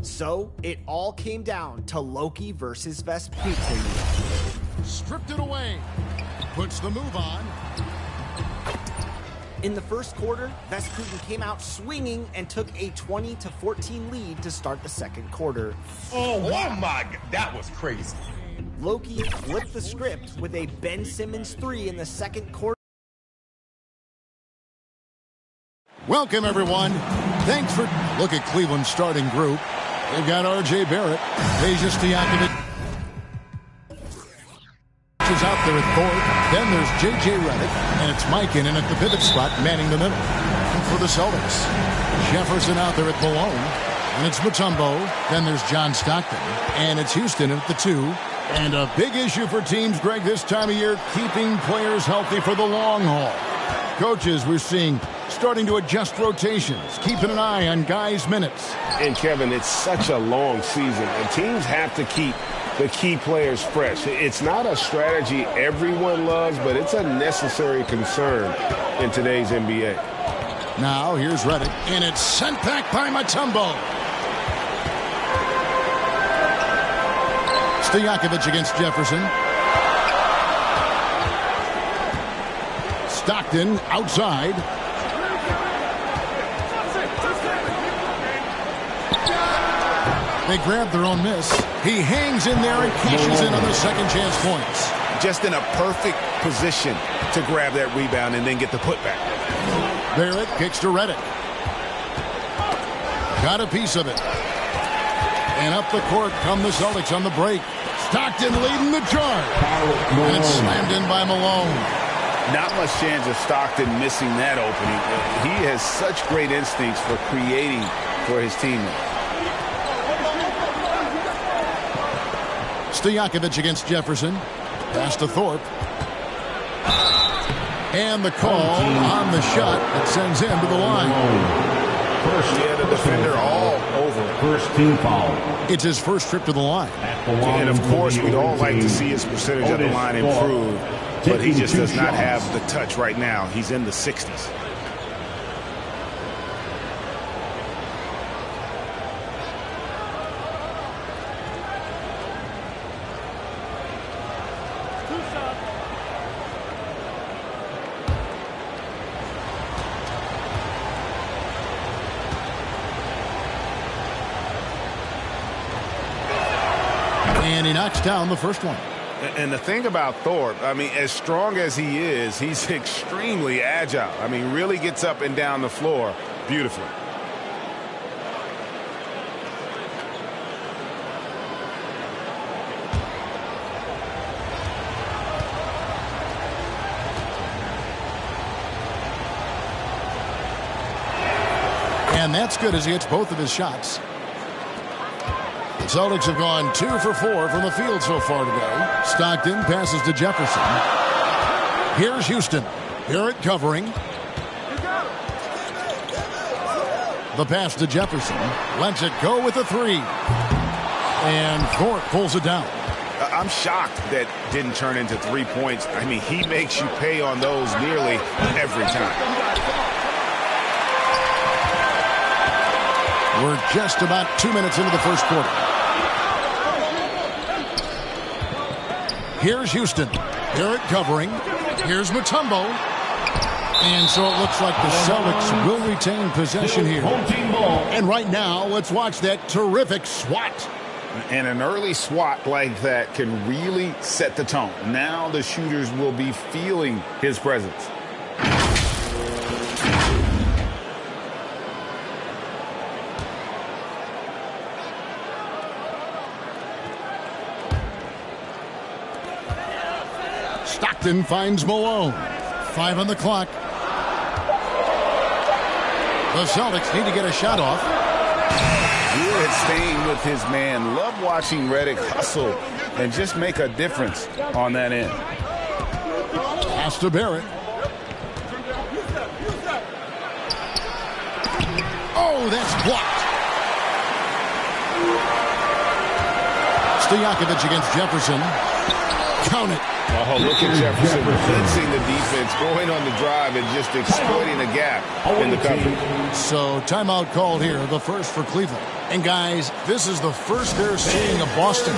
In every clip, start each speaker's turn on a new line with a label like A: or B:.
A: So it all came down to Loki versus Vespucci.
B: Stripped it away. Puts the move on.
A: In the first quarter, Vespucci came out swinging and took a 20-14 lead to start the second quarter.
C: Oh my God, that was crazy.
A: Loki flipped the script with a Ben Simmons 3 in the second quarter.
B: Welcome, everyone. Thanks for... Look at Cleveland's starting group. They've got R.J. Barrett, Peja Stojakovic is out there at Thorpe. Then there's J.J. Redick, and it's Mikan at the pivot spot, manning the middle. And for the Celtics, Jefferson out there at Malone, and it's Mutombo. Then there's John Stockton, and it's Houston at the 2. And a big issue for teams, Greg, this time of year, keeping players healthy for the long haul. Coaches, we're seeing starting to adjust rotations, keeping an eye on guys' minutes.
D: And, Kevin, it's such a long season, and teams have to keep the key players fresh. It's not a strategy everyone loves, but it's a necessary concern in today's NBA.
B: Now, here's Redick, and it's sent back by Mutombo. Stojakovic against Jefferson. Stockton outside. They grab their own miss. He hangs in there and cashes in on the second chance points.
D: Just in a perfect position to grab that rebound and then get the putback.
B: Barrett kicks to Redick. Got a piece of it. And up the court come the Celtics on the break. Stockton leading the charge. And it's slammed in by Malone.
D: Not much chance of Stockton missing that opening. He has such great instincts for creating for his teammates.
B: Stojakovic against Jefferson. Pass to Thorpe. And the call on the shot that sends him to the line.
D: Yeah, the defender all over.
E: First team foul.
B: It's his first trip to the line.
D: And, of course, we'd all like to see his percentage of the line improve, but he just does not have the touch right now. He's in the 60s.
B: And he knocks down the first one.
D: And the thing about Thorpe, I mean, as strong as he is, he's extremely agile. I mean, really gets up and down the floor beautifully.
B: And And that's good as he hits both of his shots. The Celtics have gone 2 for 4 from the field so far today. Stockton passes to Jefferson. Here's Houston. Barrett covering. The pass to Jefferson. Lets it go with a 3. And Thorpe pulls it down.
D: I'm shocked that didn't turn into 3 points. I mean, he makes you pay on those nearly every time.
B: We're just about 2 minutes into the first quarter. Here's Houston. Barrett covering. Here's Mutombo. And so it looks like the Celtics will retain possession here. And right now, let's watch that terrific swat.
E: And an early swat like that can really set the tone. Now the shooters will be feeling his presence.
B: Stockton finds Malone. 5 on the clock. The Celtics need to get a shot off.
E: Good at staying with his man. Love watching Redick hustle and just make a difference on that end.
B: Pass to Barrett. Oh, that's blocked. Stojakovic against Jefferson. Count it.
D: Oh, look at Jefferson blitzing the defense, going on the drive and just exploiting a gap in the coverage.
B: So timeout called here, the first for Cleveland. And guys, this is the first they're seeing of Boston.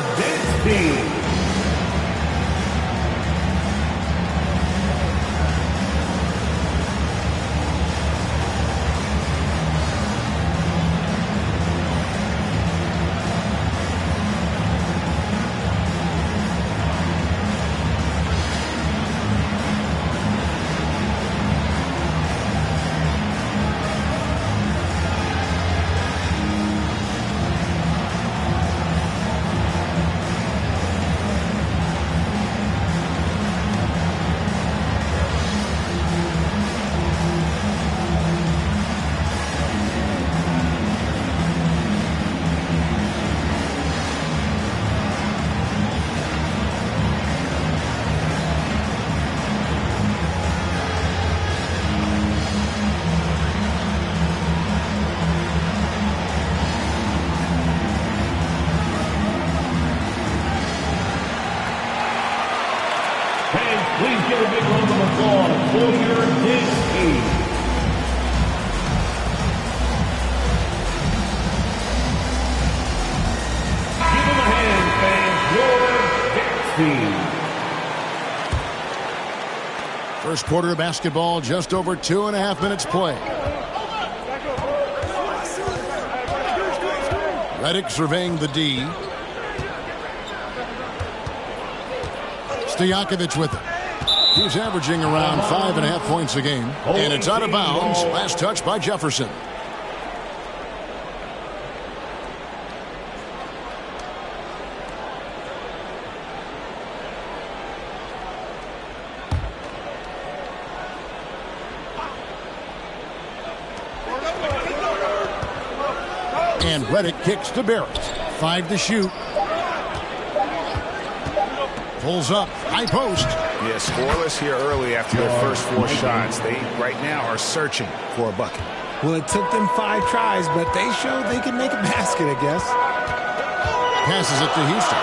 F: Please give a big round of applause for your team. Give him a hand, fans. Your team.
B: First quarter of basketball, just over 2.5 minutes play. Redick surveying the D. Stojakovic with it. He's averaging around 5.5 points a game. And it's out of bounds. Last touch by Jefferson. And Redick kicks to Barrett. 5 to shoot. Pulls up. High post.
E: Yeah, scoreless here early after their first 4 shots. They right now are searching for a bucket.
G: Well, it took them 5 tries, but they showed they can make a basket, I guess.
B: Passes it to Houston.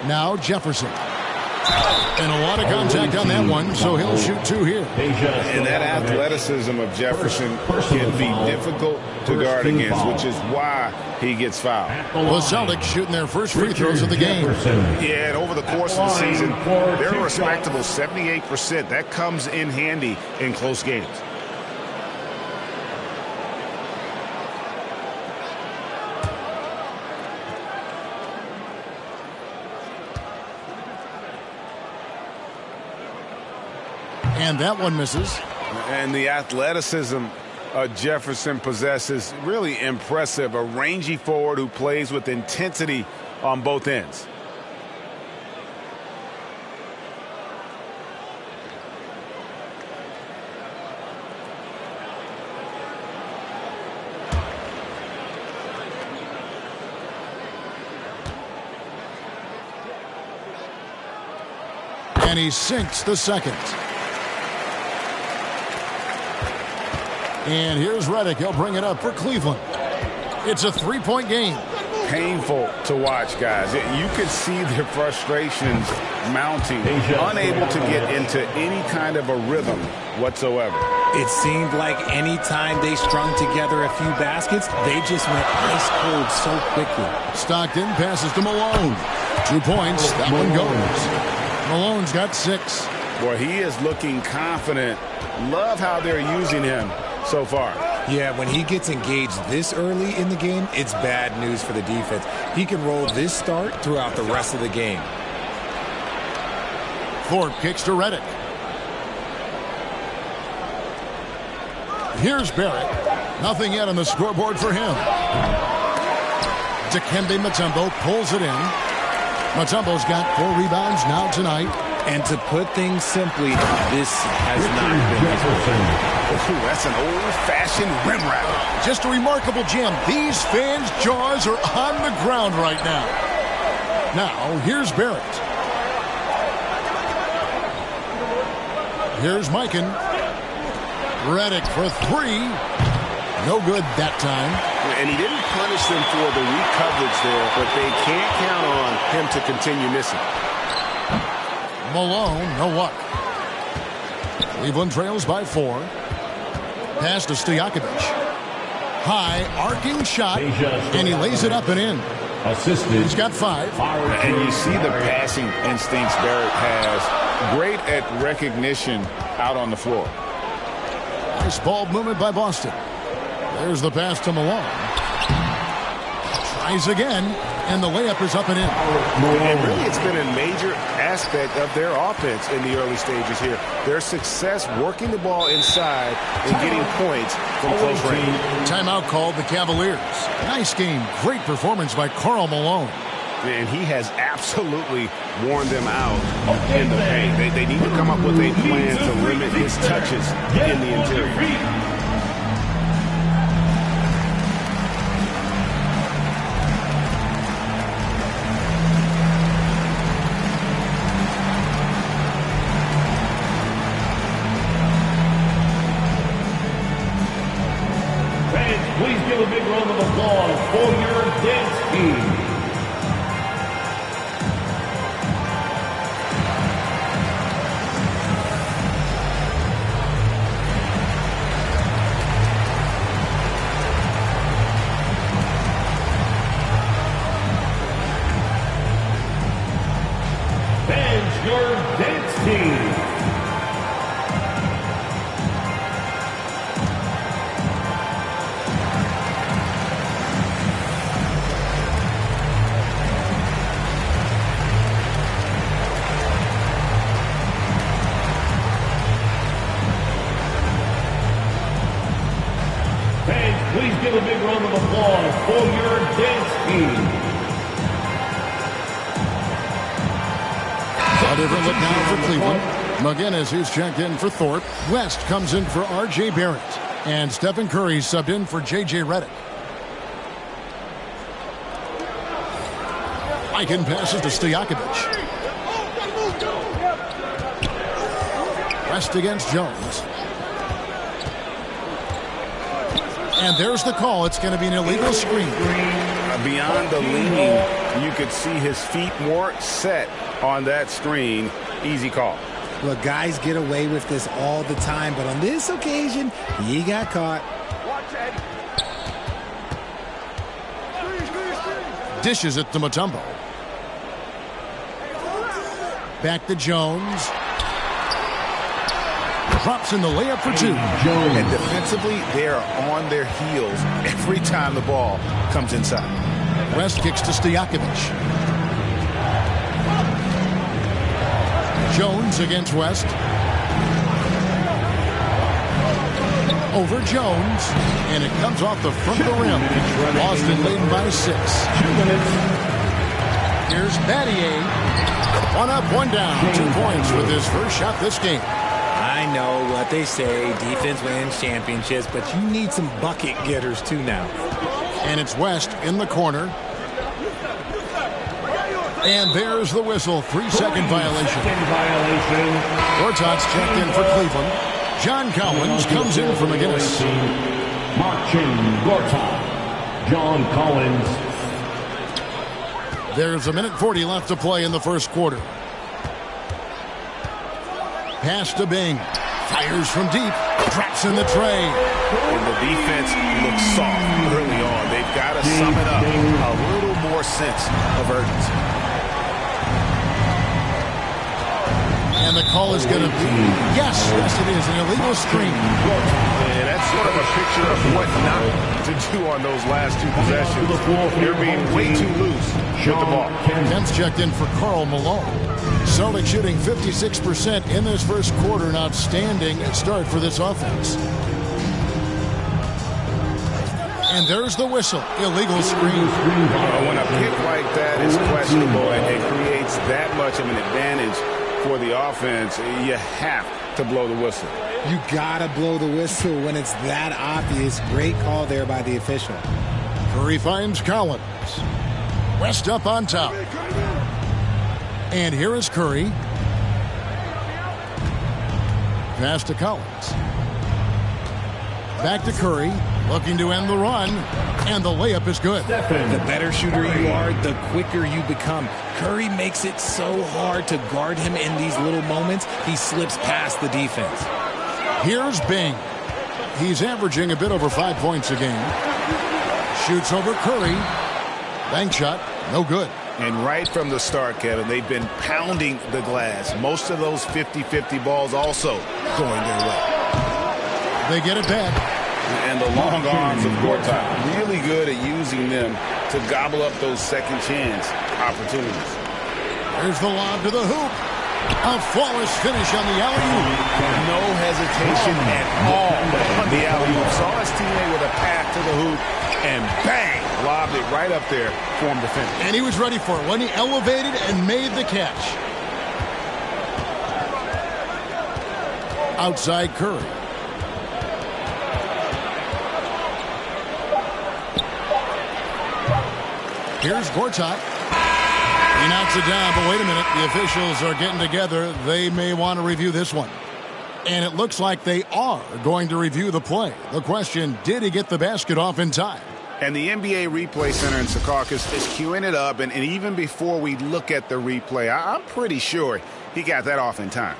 B: Now Jefferson. And a lot of contact on that one, so he'll shoot 2 here.
D: And that athleticism of Jefferson can be difficult to guard against, which is why he gets fouled.
B: The Celtics shooting their first free throws of the game.
D: Yeah, and over the course of the season, they're a respectable 78%. That comes in handy in close games.
B: And that one misses.
D: And the athleticism Jefferson possesses, really impressive. A rangy forward who plays with intensity on both ends.
B: And he sinks the second. And here's Redick. He'll bring it up for Cleveland. It's a 3-point game.
E: Painful to watch, guys. You could see their frustrations mounting, unable to get into any kind of a rhythm whatsoever.
G: It seemed like any time they strung together a few baskets, they just went ice cold so quickly.
B: Stockton passes to Malone. 2 points. That one goes. Malone's got 6.
E: Boy, he is looking confident. Love how they're using him so far.
G: Yeah, when he gets engaged this early in the game, it's bad news for the defense. He can roll this start throughout the rest of the game.
B: Thorpe kicks to Redick. Here's Barrett. Nothing yet on the scoreboard for him. Dikembe Mutombo pulls it in. Mutombo's got 4 rebounds now tonight.
G: And to put things simply, this has not been his performance.
E: Ooh, that's an old-fashioned rim wrap.
B: Just a remarkable jam. These fans' jaws are on the ground right now. Now, here's Barrett. Here's Mikan. Redick for 3. No good that time.
D: And he didn't punish them for the weak coverage there, but they can't count on him to continue missing.
B: Malone, no luck. Cleveland trails by 4. Pass to Stojakovic. High, arcing shot, and he lays it up and in. He's got 5.
E: And you see the passing instincts Barrett has. Great at recognition out on the floor.
B: Nice ball movement by Boston. There's the pass to Malone. Tries again, and the layup is up and in.
D: And really, it's been a major aspect of their offense in the early stages here. Their success working the ball inside and getting points from close range.
B: Timeout called the Cavaliers. Nice game. Great performance by Karl Malone.
D: And he has absolutely worn them out in the paint. They need to come up with a plan to limit his touches in the interior.
F: Please give a big round of applause for your dance team. And your dance team. Please give a big round of applause for your dance team.
B: A different look now for Cleveland. McGinnis, who's checked in for Thorpe. West comes in for R.J. Barrett. And Stephen Curry subbed in for J.J. Redick. Mikan passes to Stojakovic. West against Jones. And there's the call. It's going to be an illegal screen.
E: Beyond the leaning, you could see his feet more set on that screen. Easy call.
G: Look, guys get away with this all the time, but on this occasion, he got caught.
B: Dishes it to Mutombo. Back to Jones. Drops in the layup for 2.
E: And defensively, they are on their heels every time the ball comes inside.
B: West kicks to Stojakovic. Jones against West. Over Jones. And it comes off the front of the rim. Boston leading by 6.
F: 2 minutes.
B: Here's Battier. 1 up, 1 down. 2 points with his first shot this game.
G: I know what they say, defense wins championships, but you need some bucket getters too now.
B: And it's West in the corner. And there's the whistle. 3-second violation. Gortat's checked in for Cleveland. John Collins comes in for McGinnis.
F: Marcin Gortat. John Collins.
B: There's 1:40 left to play in the first quarter. Pass to Bing. Fires from deep. Drops in the tray.
E: And the defense looks soft early on. They've got to sum it up. A little more sense of urgency.
B: And the call is going to be, yes, it is, an illegal screen.
E: And that's sort of a picture of what not to do on those last two possessions. You're being way too loose with the ball.
B: Kemp's checked in for Karl Malone. Celtics shooting 56% in this first quarter. An outstanding start for this offense. And there's the whistle. Illegal screen.
E: When a pick like that is questionable and it creates that much of an advantage for the offense, you have to blow the whistle.
G: You gotta blow the whistle when it's that obvious. Great call there by the official.
B: Curry finds Collins. West up on top. And here is Curry. Pass to Collins. Back to Curry. Looking to end the run. And the layup is good.
G: The better shooter you are, the quicker you become. Curry makes it so hard to guard him in these little moments. He slips past the defense.
B: Here's Bing. He's averaging a bit over 5 points a game. Shoots over Curry. Bank shot. No good.
E: And right from the start, Kevin, they've been pounding the glass. Most of those 50-50 balls also going their way.
B: They get it back.
E: And the long arms of Gortat, really good at using them to gobble up those second chance opportunities.
B: There's the lob to the hoop. A flawless finish on the alley-oop.
E: No hesitation at all on the alley-oop. Saw his teammate with a path to the hoop, and bang, lobbed it right up there for him to finish.
B: And he was ready for it when he elevated and made the catch. Outside Curry. Here's Gortat. He knocks it down, but wait a minute. The officials are getting together. They may want to review this one. And it looks like they are going to review the play. The question, did he get the basket off in time?
E: And the NBA Replay Center in Secaucus is queuing it up. And even before we look at the replay, I'm pretty sure he got that off in time.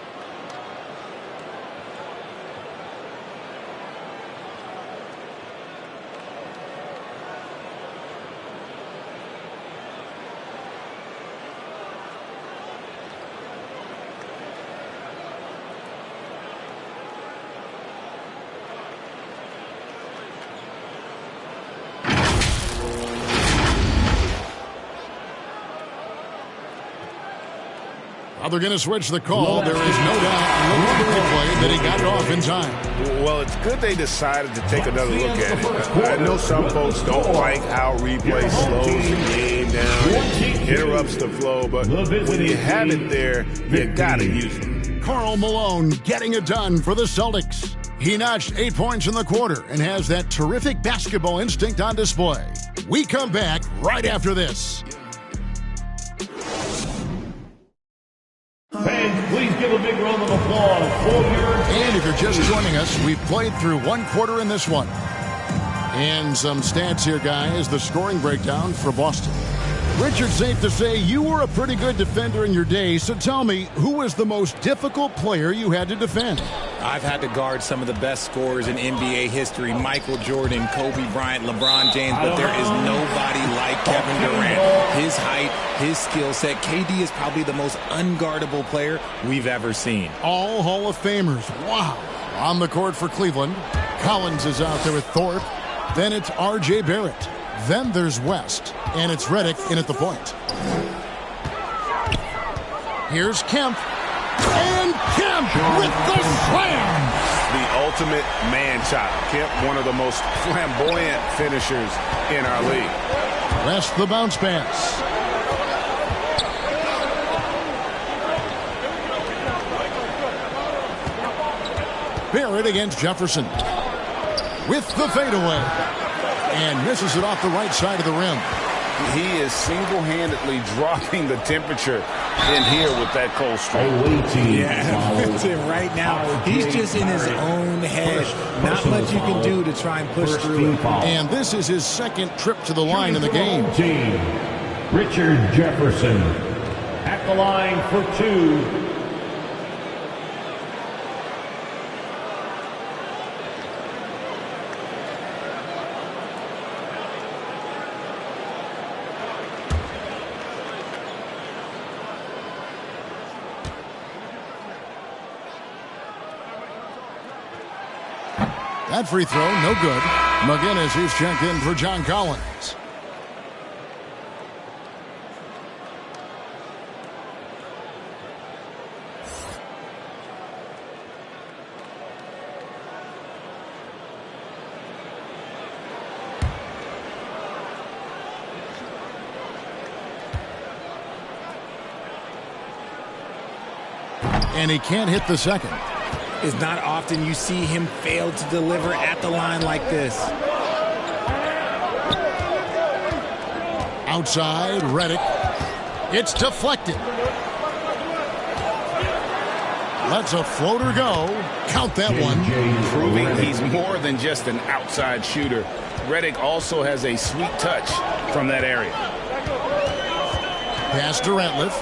B: They're going to switch the call. There is no doubt, look at the replay, that he got it off in time.
E: Well, it's good they decided to take another look at it. I know some folks don't like how replay slows the game down and interrupts the flow, but when you have it there, you got to use it.
B: Karl Malone getting it done for the Celtics. He notched 8 points in the quarter and has that terrific basketball instinct on display. We come back right after this.
F: Fans, please give a big round of applause for your...
B: And if you're just joining us, we've played through one quarter in this one. And some stats here, guys. The scoring breakdown for Boston. Richard, safe to say you were a pretty good defender in your day. So tell me, who was the most difficult player you had to defend?
G: I've had to guard some of the best scorers in NBA history. Michael Jordan, Kobe Bryant, LeBron James. But there is nobody like Kevin Durant. His height, his skill set. KD is probably the most unguardable player we've ever seen.
B: All Hall of Famers. Wow. On the court for Cleveland, Collins is out there with Thorpe. Then it's R.J. Barrett. Then there's West. And it's Redick in at the point. Here's Kemp. And Kemp with the slam!
E: The ultimate man child. Kemp, one of the most flamboyant finishers in our league.
B: West the bounce pass. Barrett against Jefferson. With the fadeaway. And misses it off the right side of the rim.
E: He is single-handedly dropping the temperature in here with that cold streak.
G: Yeah, that's it right now. He's just in his own head. Not much you can do to try and push through it.
B: And this is his second trip to the line in the game.
F: Richard Jefferson at the line for 2.
B: That free throw, no good. McGinnis, who's checked in for John Collins. And he can't hit the second.
G: It's not often you see him fail to deliver at the line like this.
B: Outside, Redick. It's deflected. Lets a floater go. Count that one.
E: Proving he's more than just an outside shooter. Redick also has a sweet touch from that area.
B: Pass to Ratliff.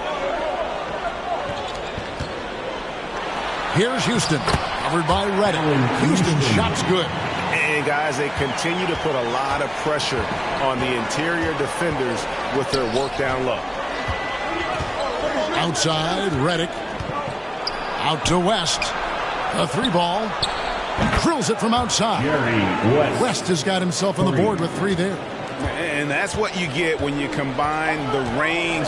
B: Here's Houston, covered by Redick. Houston's shot's good.
E: And, guys, they continue to put a lot of pressure on the interior defenders with their work down low.
B: Outside, Redick. Out to West. A 3-ball. Drills it from outside. West has got himself on the board with 3 there.
E: And that's what you get when you combine the range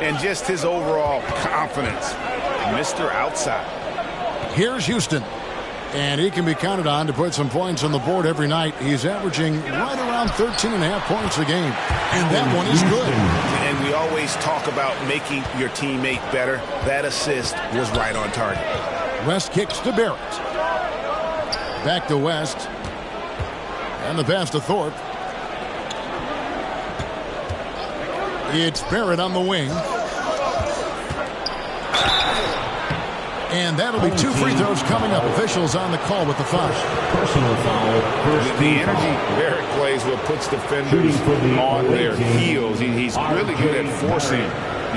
E: and just his overall confidence. Mr. Outside.
B: Here's Houston. And he can be counted on to put some points on the board every night. He's averaging right around 13.5 points a game. And that one is good.
E: And we always talk about making your teammate better. That assist was right on target.
B: West kicks to Barrett. Back to West. And the pass to Thorpe. It's Barrett on the wing. And that'll be 2 free throws coming up. Officials on the call with the foul.
F: Personal foul.
E: The energy Barrett plays with puts defenders on their heels. He's really good at forcing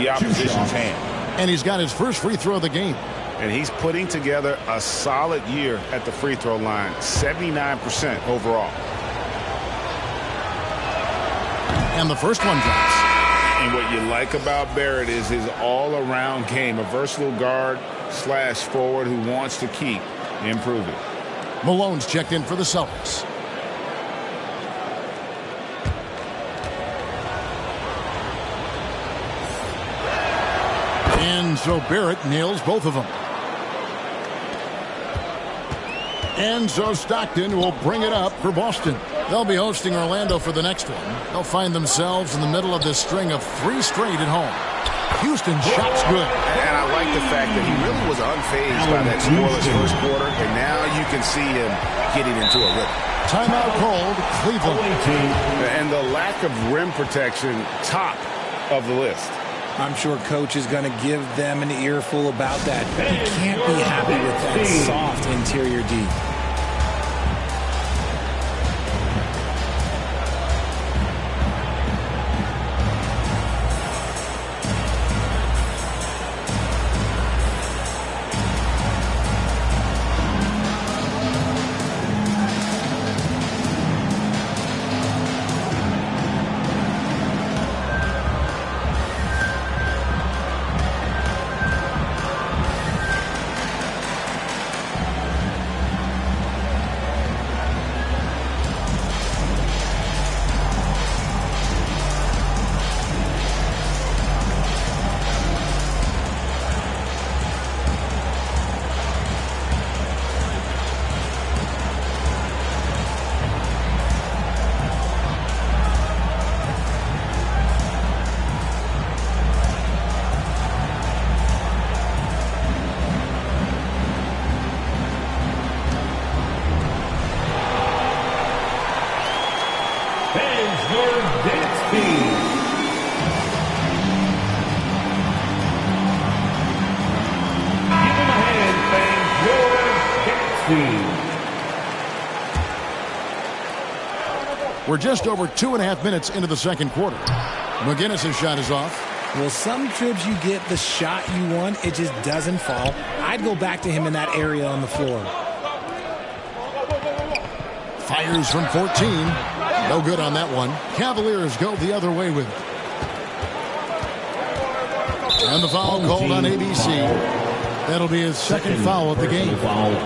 E: the opposition's hand.
B: And he's got his first free throw of the game.
E: And he's putting together a solid year at the free throw line. 79% overall.
B: And the first one drops.
E: And what you like about Barrett is his all-around game. A versatile guard / forward who wants to keep improving.
B: Malone's checked in for the Celtics. And so Barrett nails both of them. And so Stockton will bring it up for Boston. They'll be hosting Orlando for the next one. They'll find themselves in the middle of this string of 3 straight at home. Houston's shot's good.
E: And I like the fact that he really was unfazed by that scoreless first quarter, and now you can see him getting into a rhythm.
B: Timeout called, Cleveland.
E: And the lack of rim protection, top of the list.
G: I'm sure Coach is going to give them an earful about that. He can't be happy with that soft interior D.
B: We're just over 2.5 minutes into the second quarter. McGinnis' shot is off.
G: Well, some trips you get the shot you want, it just doesn't fall. I'd go back to him in that area on the floor.
B: Fires from 14. No good on that one. Cavaliers go the other way with it. And the foul called on ABC. That'll be his second foul of the game.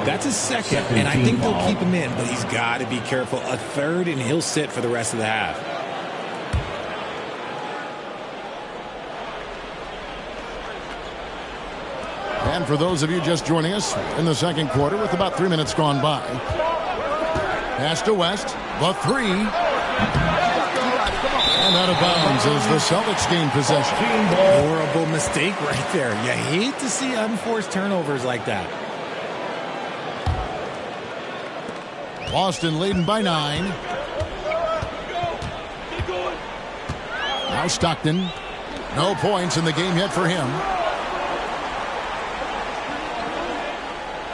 G: That's his second, and I think they'll keep him in, but he's got to be careful. A third, and he'll sit for the rest of the half.
B: And for those of you just joining us in the second quarter with about 3 minutes gone by. Pass to West. The three. And out of bounds as the Celtics gain possession.
G: Horrible mistake right there. You hate to see unforced turnovers like that.
B: Boston leading by 9. Now Stockton. No points in the game yet for him.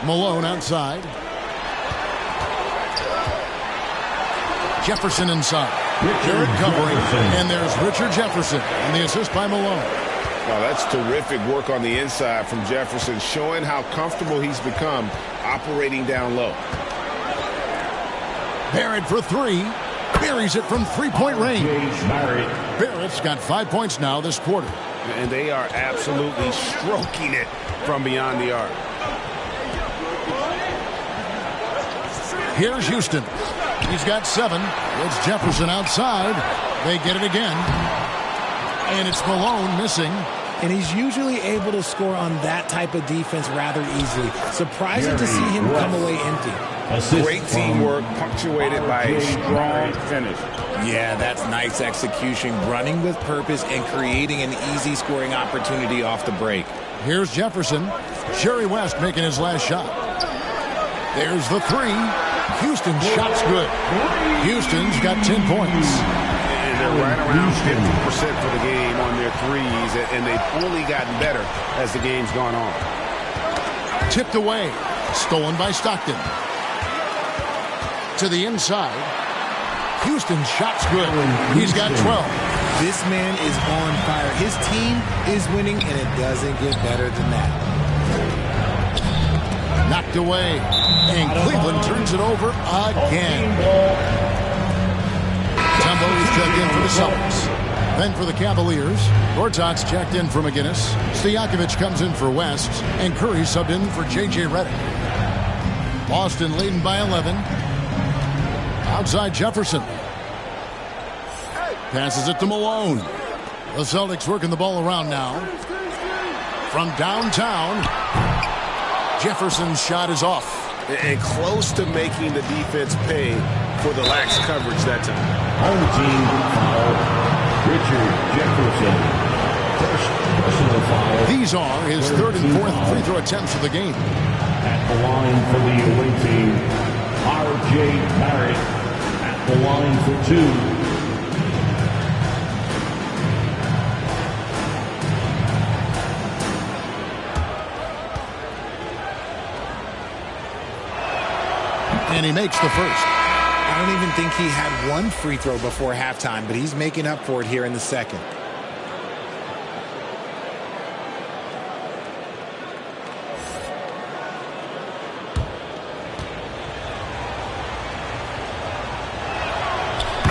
B: Malone outside. Jefferson inside. Jarrett covering. And there's Richard Jefferson. And the assist by Malone.
E: Oh, that's terrific work on the inside from Jefferson, showing how comfortable he's become operating down low.
B: Barrett for three. Buries it from three-point range. Barrett's got 5 points now this quarter.
E: And they are absolutely stroking it from beyond the arc.
B: Here's Houston. He's got 7. It's Jefferson outside. They get it again. And it's Malone missing.
G: And he's usually able to score on that type of defense rather easily. Surprising to see him come away empty.
E: Great teamwork, punctuated by a strong finish.
G: Yeah, that's nice execution. Running with purpose and creating an easy scoring opportunity off the break.
B: Here's Jefferson. Sherry West making his last shot. There's the three. Houston's shot's good. Houston's got 10 points.
E: And they're right around 50% for the game on their threes, and they've only gotten better as the game's gone on.
B: Tipped away. Stolen by Stockton. To the inside. Houston's shot's good. He's got 12.
G: This man is on fire. His team is winning, and it doesn't get better than that.
B: Knocked away. And Cleveland turns it over again. Tumbo is checked in for the Celtics. Then for the Cavaliers, Gortat's checked in for McGinnis. Stojakovic comes in for West. And Curry subbed in for J.J. Redick. Boston leading by 11. Outside Jefferson. Passes it to Malone. The Celtics working the ball around now. From downtown, Jefferson's shot is off.
E: And close to making the defense pay for the lax coverage that time.
F: Home team foul. Richard Jefferson. First personal foul.
B: These are his third and fourth free throw attempts of the game.
F: At the line for the away team, R.J. Barrett. At the line for 2.
B: And he makes the first.
G: I don't even think he had one free throw before halftime, but he's making up for it here in the second.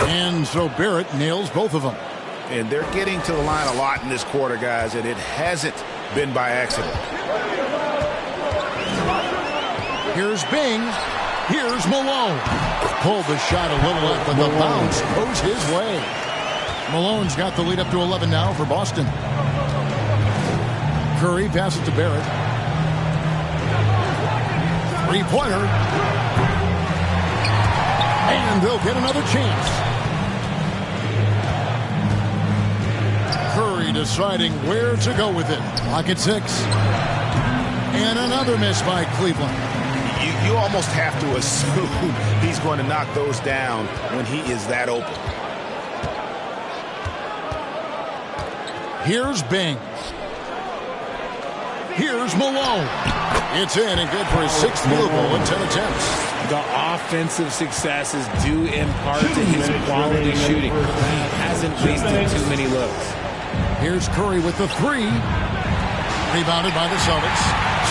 B: And so Barrett nails both of them.
E: And they're getting to the line a lot in this quarter, guys, and it hasn't been by accident.
B: Here's Bing. Here's Malone. Pulled the shot a little left, but the bounce goes his way. Malone's got the lead up to 11 now for Boston. Curry passes to Barrett. Three-pointer. And they'll get another chance. Curry deciding where to go with it. Clock at 6. And another miss by Cleveland.
E: You almost have to assume he's going to knock those down when he is that open.
B: Here's Bing. Here's Malone. It's in and good for his 6th field goal in 10 attempts.
G: The offensive successes due in part to his quality shooting. He hasn't wasted too many looks.
B: Here's Curry with the 3. Rebounded by the Celtics.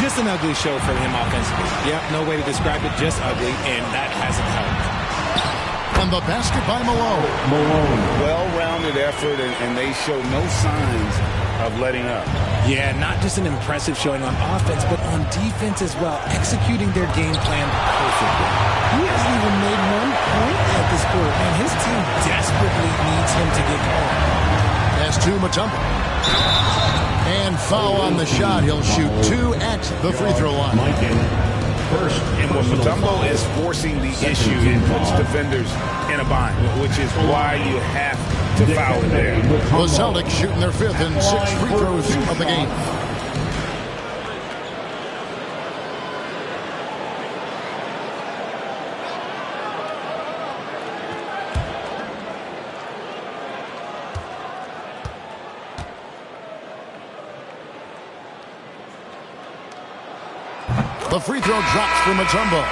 G: Just an ugly show for him offensively. Yep, no way to describe it, just ugly, and that hasn't helped.
B: And the basket by Malone.
E: Well-rounded effort, and they show no signs of letting up.
G: Yeah, not just an impressive showing on offense, but on defense as well, executing their game plan perfectly. He hasn't even made 1 point at this point, and his team desperately needs him to get going.
B: Pass to Mutombo. And foul on the shot. He'll shoot 2 at the free throw line.
E: And when Mutombo is forcing the issue, it puts defenders in a bind, which is why you have to foul him there.
B: The Celtics shooting their 5th and 6th free throws of the game. The free throw drops for Mutombo.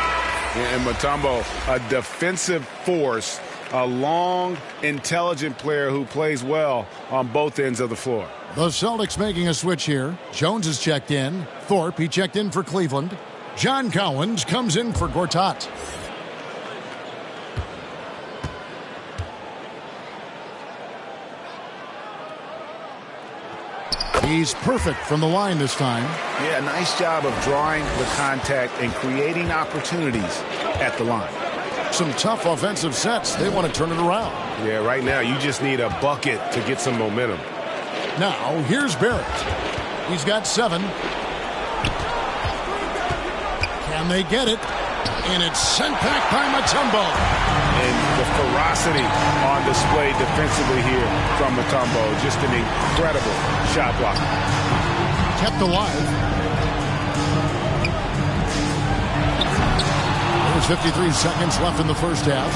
E: And Mutombo, a defensive force, a long, intelligent player who plays well on both ends of the floor.
B: The Celtics making a switch here. Jones is checked in. Thorpe, he checked in for Cleveland. John Collins comes in for Gortat. He's perfect from the line this time.
E: Yeah, nice job of drawing the contact and creating opportunities at the line.
B: Some tough offensive sets. They want to turn it around.
E: Yeah, right now you just need a bucket to get some momentum.
B: Now, here's Barrett. He's got 7. Can they get it? And it's sent back by Mutombo.
E: And the ferocity on display defensively here from Mutombo. Just an incredible shot block.
B: Kept alive. There's 53 seconds left in the first half.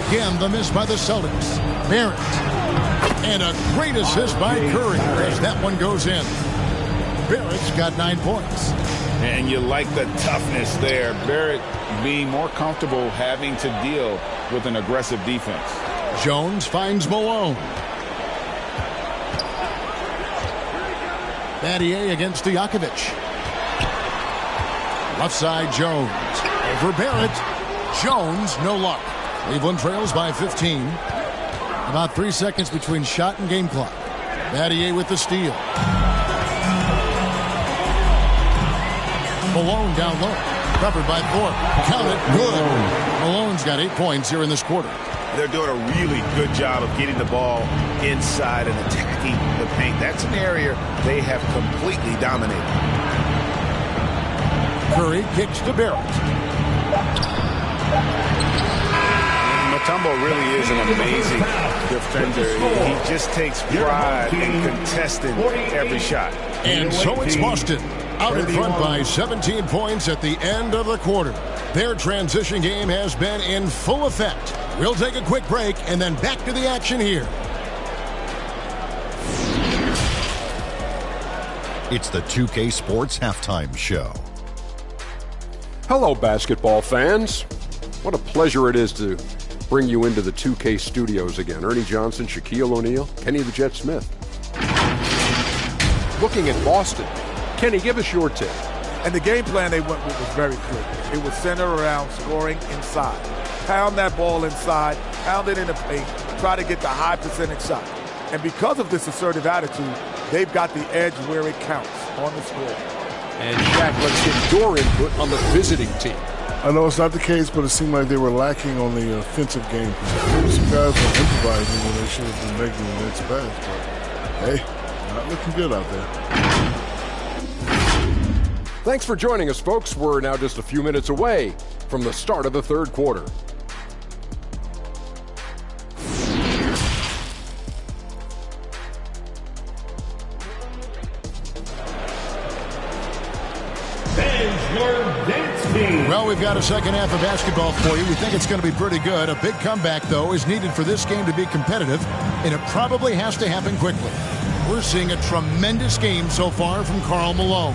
B: Again, the miss by the Celtics. Barrett. And a great assist by Curry as that one goes in. Barrett's got 9 points.
E: And you like the toughness there. Barrett being more comfortable having to deal with an aggressive defense.
B: Jones finds Malone. Battier against Stojakovic. Left side, Jones. Over Barrett. Jones, no luck. Cleveland trails by 15. About 3 seconds between shot and game clock. Battier with the steal. Malone down low. Covered by Thorpe. Count it. Good. Malone's got 8 points here in this quarter.
E: They're doing a really good job of getting the ball inside and attacking the paint. That's an area they have completely dominated.
B: Curry kicks to Barrett.
E: Mutombo really is an amazing defender. He just takes pride in contesting every shot.
B: And so it's Boston. Out in front by 17 points at the end of the quarter. Their transition game has been in full effect. We'll take a quick break and then back to the action here.
H: It's the 2K Sports Halftime Show.
I: Hello, basketball fans. What a pleasure it is to bring you into the 2K studios again. Ernie Johnson, Shaquille O'Neal, Kenny the Jet Smith. Looking at Boston. Kenny, give us your tip.
J: And the game plan they went with was very clear. It was centered around scoring inside. Pound that ball inside, pound it in the paint, try to get the high percentage shot. And because of this assertive attitude, they've got the edge where it counts on the score.
I: And Shaq, let's get your input on the visiting team.
K: I know it's not the case, but it seemed like they were lacking on the offensive game plan. Some guys were improvising when they should have been making the next pass. But, hey, not looking good out there.
I: Thanks for joining us, folks. We're now just a few minutes away from the start of the third quarter.
B: Well, we've got a second half of basketball for you. We think it's going to be pretty good. A big comeback, though, is needed for this game to be competitive, and it probably has to happen quickly. We're seeing a tremendous game so far from Karl Malone.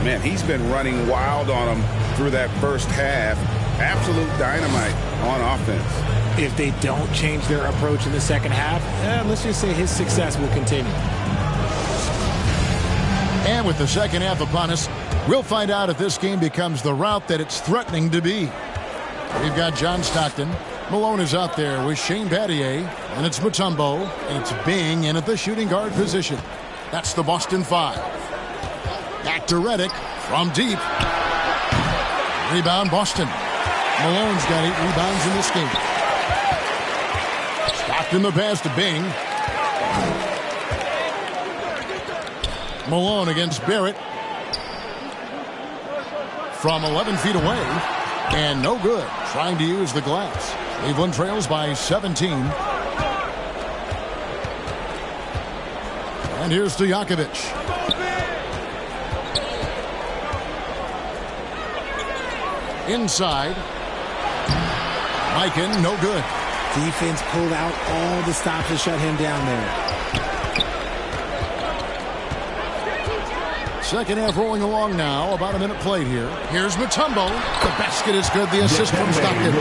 E: Man, he's been running wild on him through that first half. Absolute dynamite on offense.
G: If they don't change their approach in the second half, let's just say his success will continue.
B: And with the second half upon us, we'll find out if this game becomes the route that it's threatening to be. We've got John Stockton. Malone is out there with Shane Battier. And it's Mutombo. And it's Bing in at the shooting guard position. That's the Boston 5. Back to Redick from deep. Rebound Boston. Malone's got 8 rebounds in this game. Stockton the pass to Bing. Malone against Barrett. From 11 feet away. And no good. Trying to use the glass. Cleveland trails by 17. And here's Stojakovic. Inside. Mikan, no good.
G: Defense pulled out all the stops to shut him down there.
B: Second half rolling along now. About a minute played here. Here's Mutombo. The basket is good. The assist from Stockton.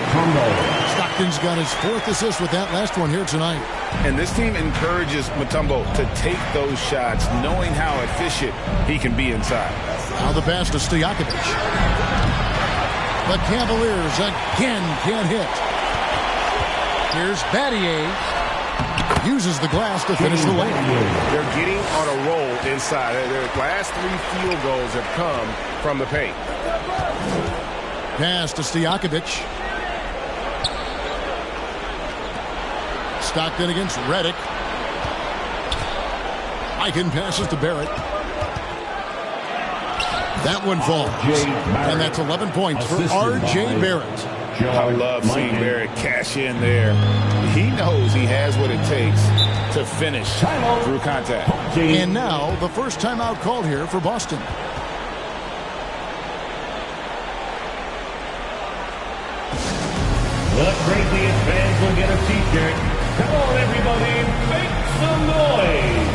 B: Stockton's got his 4th assist with that last one here tonight.
E: And this team encourages Mutombo to take those shots, knowing how efficient he can be inside.
B: Now the pass to Stojakovic. The Cavaliers again can't hit. Here's Battier. Uses the glass to finish the layup.
E: They're getting on a roll inside. Their last 3 field goals have come from the paint.
B: Pass to Stojakovic. Stockton against Redick. Mikan passes to Barrett. That one falls. And that's 11 points for R.J. Barrett.
E: I love seeing Barrett cash in there. He knows he has what it takes to finish through contact.
B: And now the first timeout called here for Boston.
F: The craziest fans will get a t-shirt. Come on, everybody, make some noise.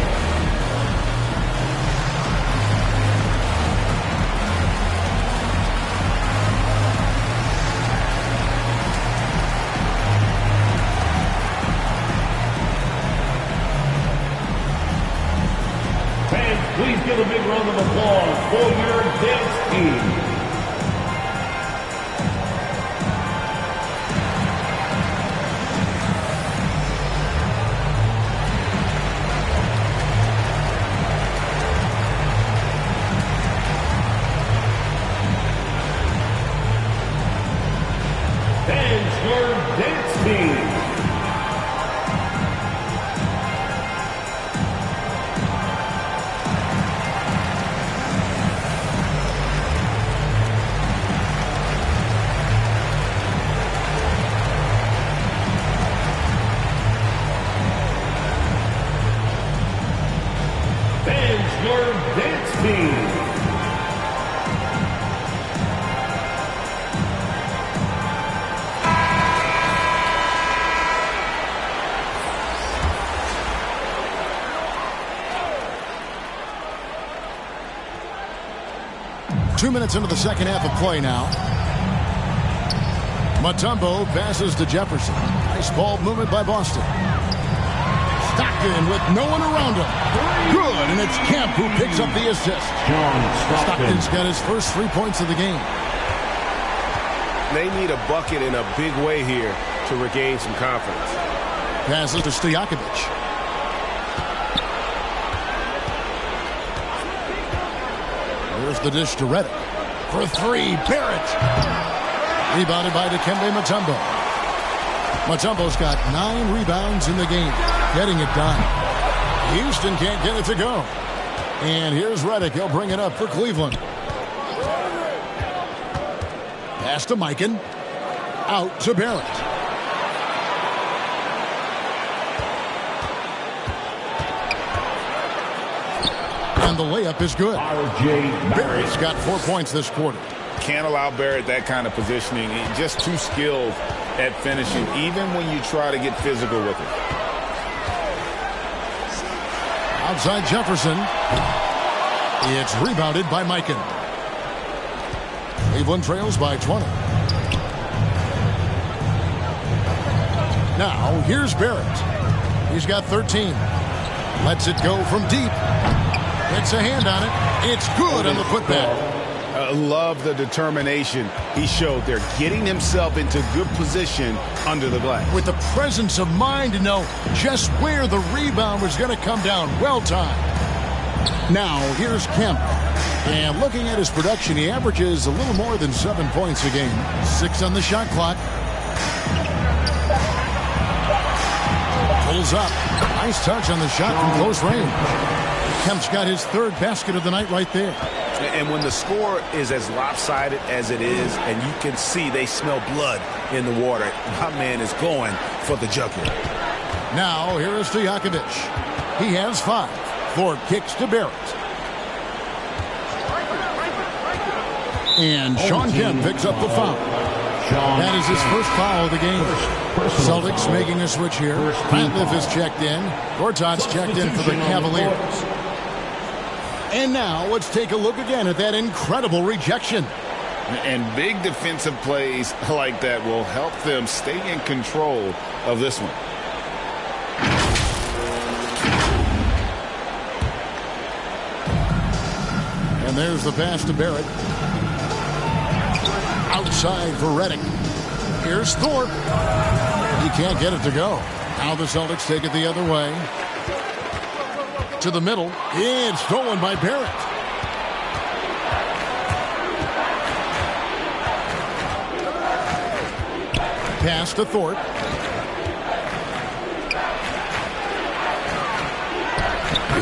F: Fans, please give a big round of applause for your dance team. Fans, your dance team. Fans, your dance team.
B: 2 minutes into the second half of play now. Mutombo passes to Jefferson. Nice ball movement by Boston. Stockton with no one around him. Good, and it's Kemp who picks up the assist. Stockton's got his first 3 points of the game.
E: They need a bucket in a big way here to regain some confidence.
B: Passes to Stojakovic. There's the dish to Redick. For 3, Barrett. Rebounded by Dikembe Mutombo. Mutombo's got 9 rebounds in the game. Getting it done. Houston can't get it to go. And here's Redick. He'll bring it up for Cleveland. Pass to Mikan. Out to Barrett. And the layup is good. Barrett's got 4 points this quarter.
E: Can't allow Barrett that kind of positioning. He's just too skilled at finishing, even when you try to get physical with him.
B: Outside Jefferson. It's rebounded by Mikan. Cleveland trails by 20. Now, here's Barrett. He's got 13. Lets it go from deep. Gets a hand on it. It's good on the putback.
E: I love the determination he showed there, getting himself into good position under the glass.
B: With the presence of mind to know just where the rebound was going to come down. Well timed. Now, here's Kemp. And looking at his production, he averages a little more than 7 points a game. 6 on the shot clock. Pulls up. Nice touch on the shot from close range. Kemp's got his 3rd basket of the night right there.
E: And when the score is as lopsided as it is, and you can see they smell blood in the water, my man is going for the jugular.
B: Now, here is Stojakovic. He has 5. Thorpe kicks to Barrett. And Sean Kemp picks up the foul. That is his first foul of the game. Celtics making a switch here. Ratliff is checked in. Gortat's checked in for the Cavaliers. And now let's take a look again at that incredible rejection.
E: And big defensive plays like that will help them stay in control of this one.
B: And there's the pass to Barrett. Outside for Redick. Here's Thorpe. He can't get it to go. Now the Celtics take it the other way. To the middle. It's stolen by Barrett. Pass to Thorpe.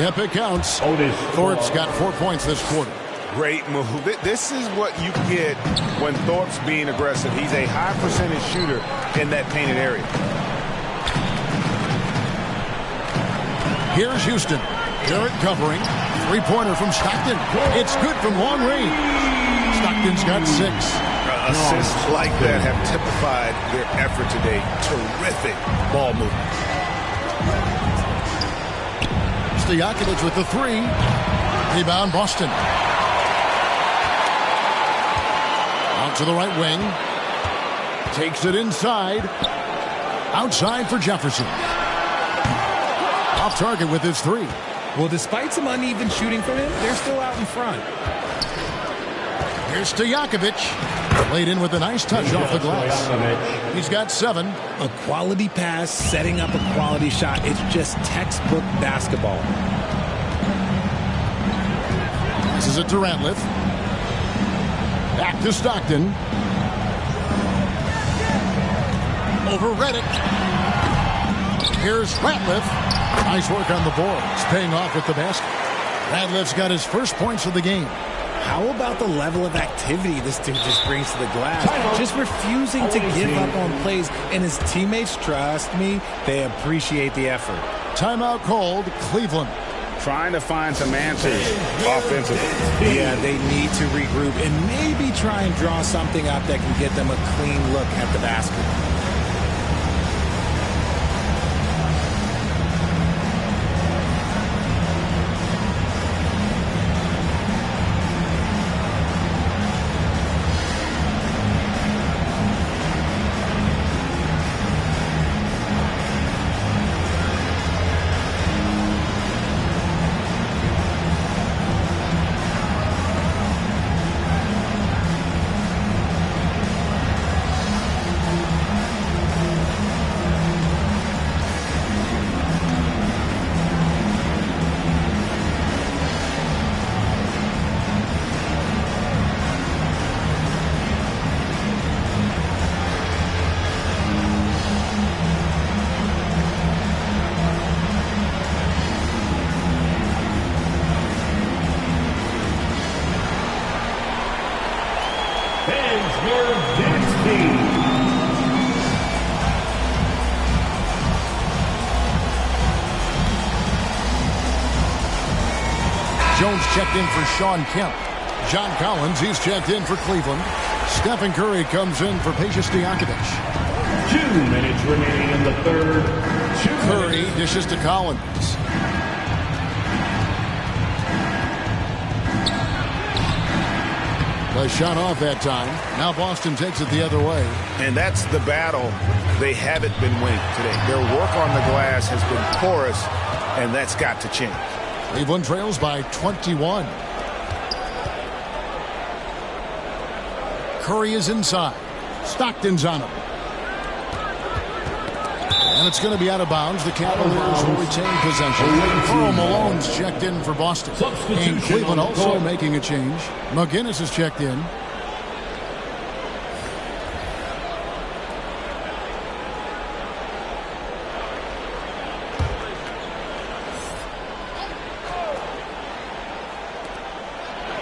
B: Yep, it counts. Thorpe's got 4 points this quarter.
E: Great move. This is what you get when Thorpe's being aggressive. He's a high percentage shooter in that painted area.
B: Here's Houston. Barrett covering. 3-pointer from Stockton. It's good from long range. Stockton's got 6.
E: Assists like that have typified their effort today. Terrific ball movement.
B: Stojakovic with the 3. Rebound Boston. Out to the right wing. Takes it inside. Outside for Jefferson. Off target with his 3.
G: Well, despite some uneven shooting from him, they're still out in front.
B: Here's Stojakovic. Laid in with a nice touch off the glass. He's got 7.
G: A quality pass, setting up a quality shot. It's just textbook basketball.
B: Passes it to Ratliff. Back to Stockton. Over Redick. Here's Ratliff. Nice work on the boards. Paying off with the basket. Ratliff's got his first points of the game.
G: How about the level of activity this dude just brings to the glass? Just refusing to give up on plays. And his teammates, trust me, they appreciate the effort.
B: Timeout called. Cleveland.
E: Trying to find some answers offensively.
G: Yeah, they need to regroup and maybe try and draw something up that can get them a clean look at the basket.
B: Jones checked in for Sean Kemp. John Collins, he's checked in for Cleveland. Stephen Curry comes in for Peja Stojakovic.
F: 2 minutes remaining in the third.
B: Curry dishes to Collins. A shot off that time. Now Boston takes it the other way.
E: And that's the battle they haven't been winning today. Their work on the glass has been porous, and that's got to change.
B: Cleveland trails by 21. Curry is inside. Stockton's on him. And it's going to be out of bounds. The Cavaliers will retain possession. Karl Malone's checked in for Boston. And Cleveland also making a change. McGinnis is checked in.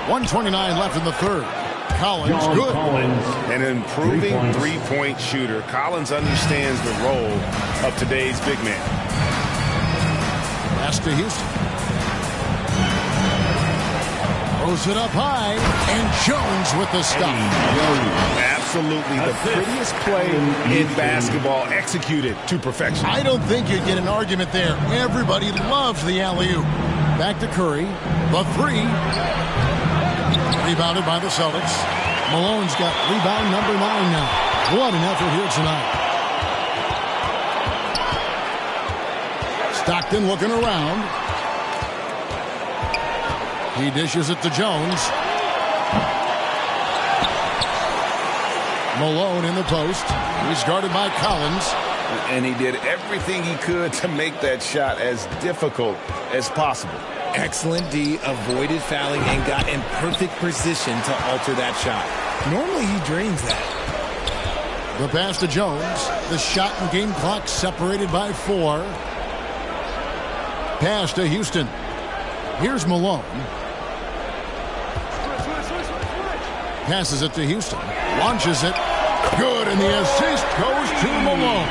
B: .129 left in the third. Collins, good.
E: An improving three-point shooter. Collins understands the role of today's big man.
B: Pass to Houston. Throws it up high, and Jones with the stop.
E: Absolutely the prettiest play in basketball, executed to perfection.
B: I don't think you'd get an argument there. Everybody loves the alley-oop. Back to Curry. The three. Rebounded by the Celtics. Malone's got rebound number 9 now. What an effort here tonight. Stockton looking around. He dishes it to Jones. Malone in the post. He's guarded by Collins.
E: And he did everything he could to make that shot as difficult as possible.
G: Excellent D, avoided fouling, and got in perfect position to alter that shot. Normally he drains that.
B: The pass to Jones. The shot and game clock separated by 4. Pass to Houston. Here's Malone. Passes it to Houston. Launches it. Good, and the assist goes to Malone.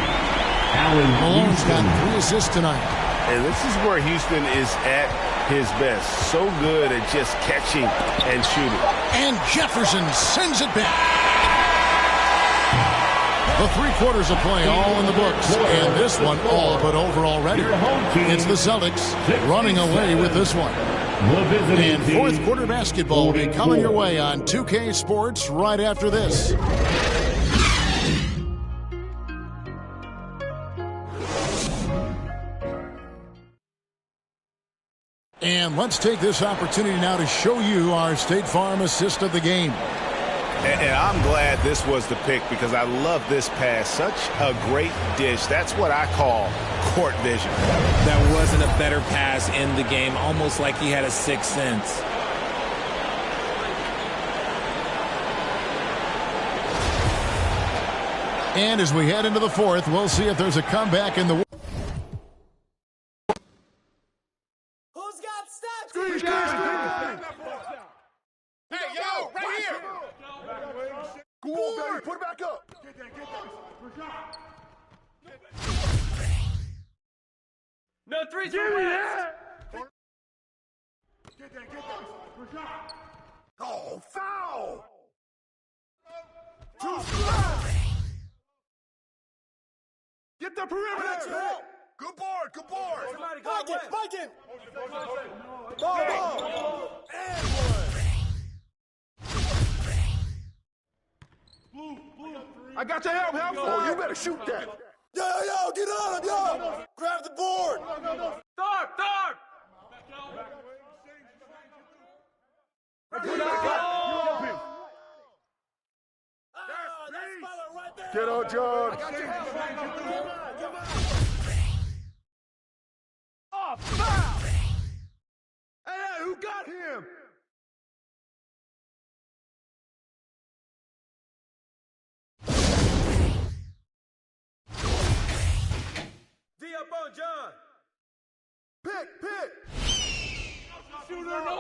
B: Malone's got 3 assists tonight.
E: And this is where Houston is at his best. So good at just catching and shooting.
B: And Jefferson sends it back. The 3 quarters of play all in the books. And this one all but over already. It's the Celtics running away with this one. And fourth quarter basketball will be coming your way on 2K Sports right after this. And let's take this opportunity now to show you our State Farm assist of the game.
E: And I'm glad this was the pick because I love this pass. Such a great dish. That's what I call court vision.
G: That wasn't a better pass in the game, almost like he had a sixth sense.
B: And as we head into the fourth, we'll see if there's a comeback in the...
L: Who's got stats?
K: Hey, yo, right here. Go on, baby. Put it back up. Get that.
L: No threes for West.
K: Get that. Oh, foul. Too slow. Get the perimeter. Good board.
L: Somebody go West.
K: Mike.
L: Ball.
K: And one. I got your help. Oh, you better shoot that. Yo, get on him, yo. Grab the board.
L: Thorpe.
K: Get on, John. Oh, foul. Hey, who got him?
L: D up on John.
K: Pick.
L: Shooter, no.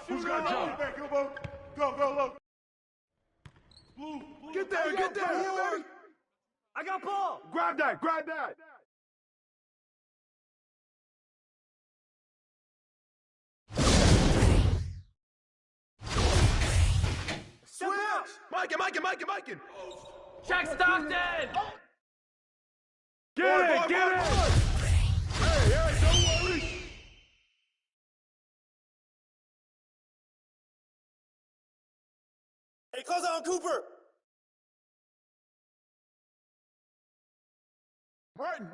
K: Who's got John? Go. Get there.
L: I got ball.
K: Grab that. Switch. Mike.
L: Check Stockton.
K: Get it. Hey, don't worry.
L: Hey, close out on Cooper.
J: Martin.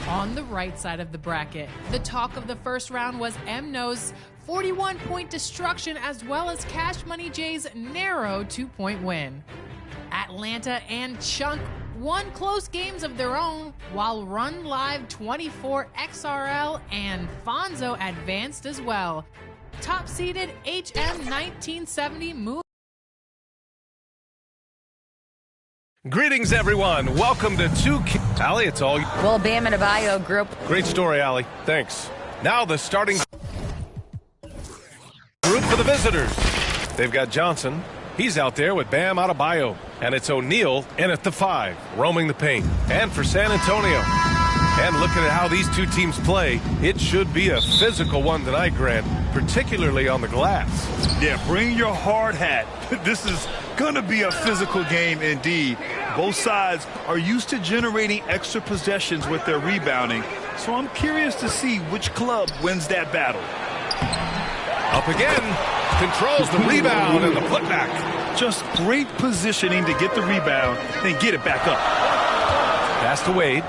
M: On the right side of the bracket, the talk of the first round was MNO's 41-point destruction as well as Cash Money J's narrow 2-point win. Atlanta and Chunk won close games of their own, while Run Live 24 XRL and Fonzo advanced as well. Top-seeded HM 1970 moved.
N: Greetings, everyone. Welcome to 2K. Allie, it's all you.
O: Well, Bam Adebayo group.
N: Great story, Allie. Thanks. Now the starting group for the visitors. They've got Johnson. He's out there with Bam Adebayo. And it's O'Neal in at the 5, roaming the paint. And for San Antonio. And looking at how these two teams play, it should be a physical one tonight, Grant, particularly on the glass.
P: Yeah, bring your hard hat. This is going to be a physical game indeed. Both sides are used to generating extra possessions with their rebounding, so I'm curious to see which club wins that battle.
N: Up again, controls the rebound and the putback.
P: Just great positioning to get the rebound and get it back up.
N: Pass to Wade.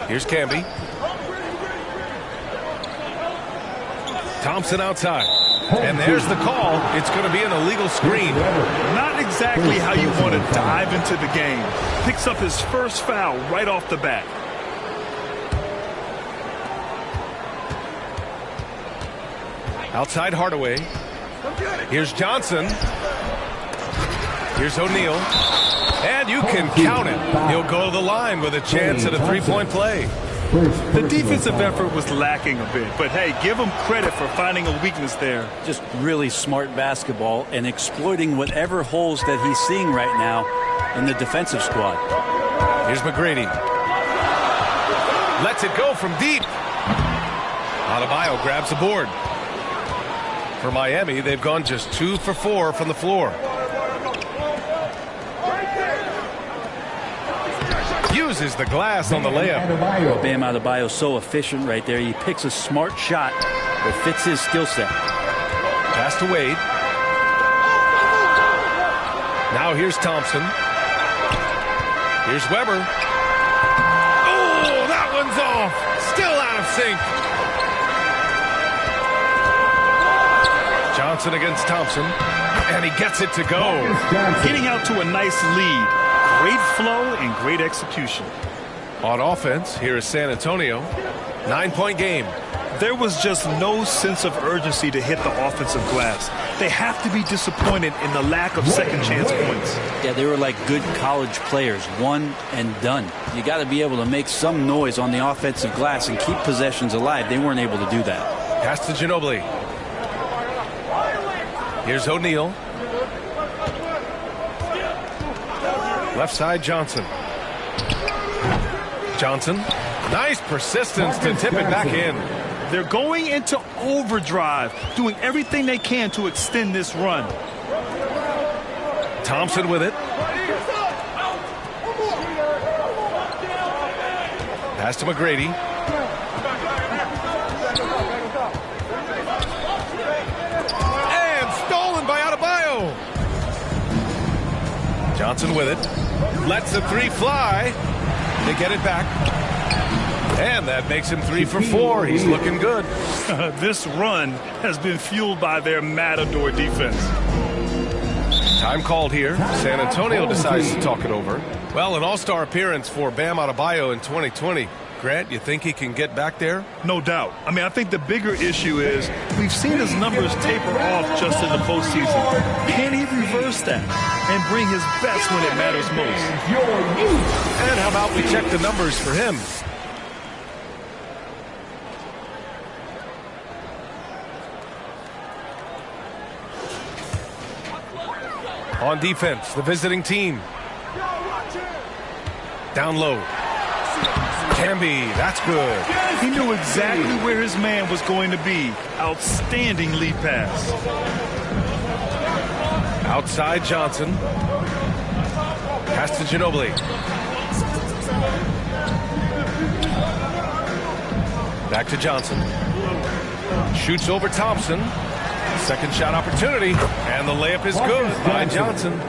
N: Here's Camby. Thompson outside. And there's the call. It's going to be an illegal screen.
P: Not exactly how you want to dive into the game. Picks up his first foul right off the bat.
N: Outside Hardaway. Here's Johnson. Here's O'Neal. And you can count it. He'll go to the line with a chance at a three-point play.
P: The defensive effort was lacking a bit, but hey, give him credit for finding a weakness there.
Q: Just really smart basketball and exploiting whatever holes that he's seeing right now in the defensive squad.
N: Here's McGrady. Lets it go from deep. Adebayo grabs the board. For Miami, they've gone just 2 for 4 from the floor. Uses the glass on the layup.
Q: Well, Bam Adebayo so efficient right there. He picks a smart shot that fits his skill set.
N: Pass to Wade. Now here's Thompson. Here's Weber. Oh, that one's off. Still out of sync. Johnson against Thompson. And he gets it to go.
P: Getting out to a nice lead. Great flow and great execution.
N: On offense, here is San Antonio. 9-point game.
P: There was just no sense of urgency to hit the offensive glass. They have to be disappointed in the lack of second chance points.
Q: Yeah, they were like good college players, one and done. You got to be able to make some noise on the offensive glass and keep possessions alive. They weren't able to do that.
N: Pass to Ginobili. Here's O'Neal. Left side, Johnson. Johnson. Nice persistence to tip it back in.
P: They're going into overdrive, doing everything they can to extend this run.
N: Thompson with it. Pass to McGrady. And stolen by Adebayo. Johnson with it. Lets the three fly. They get it back. And that makes him 3 for 4. He's looking good.
P: This run has been fueled by their Matador defense.
N: Time called here. San Antonio decides to talk it over. Well, an all-star appearance for Bam Adebayo in 2020. Grant, you think he can get back there?
P: No doubt. I mean, I think the bigger issue is we've seen his numbers taper off just in the postseason. Can he reverse that and bring his best when it matters most?
N: And how about we check the numbers for him? On defense, the visiting team. Down low. Camby, that's good.
P: He knew exactly where his man was going to be. Outstanding lead pass.
N: Outside Johnson. Pass to Ginobili. Back to Johnson. Shoots over Thompson. Second shot opportunity. And the layup is good by Johnson.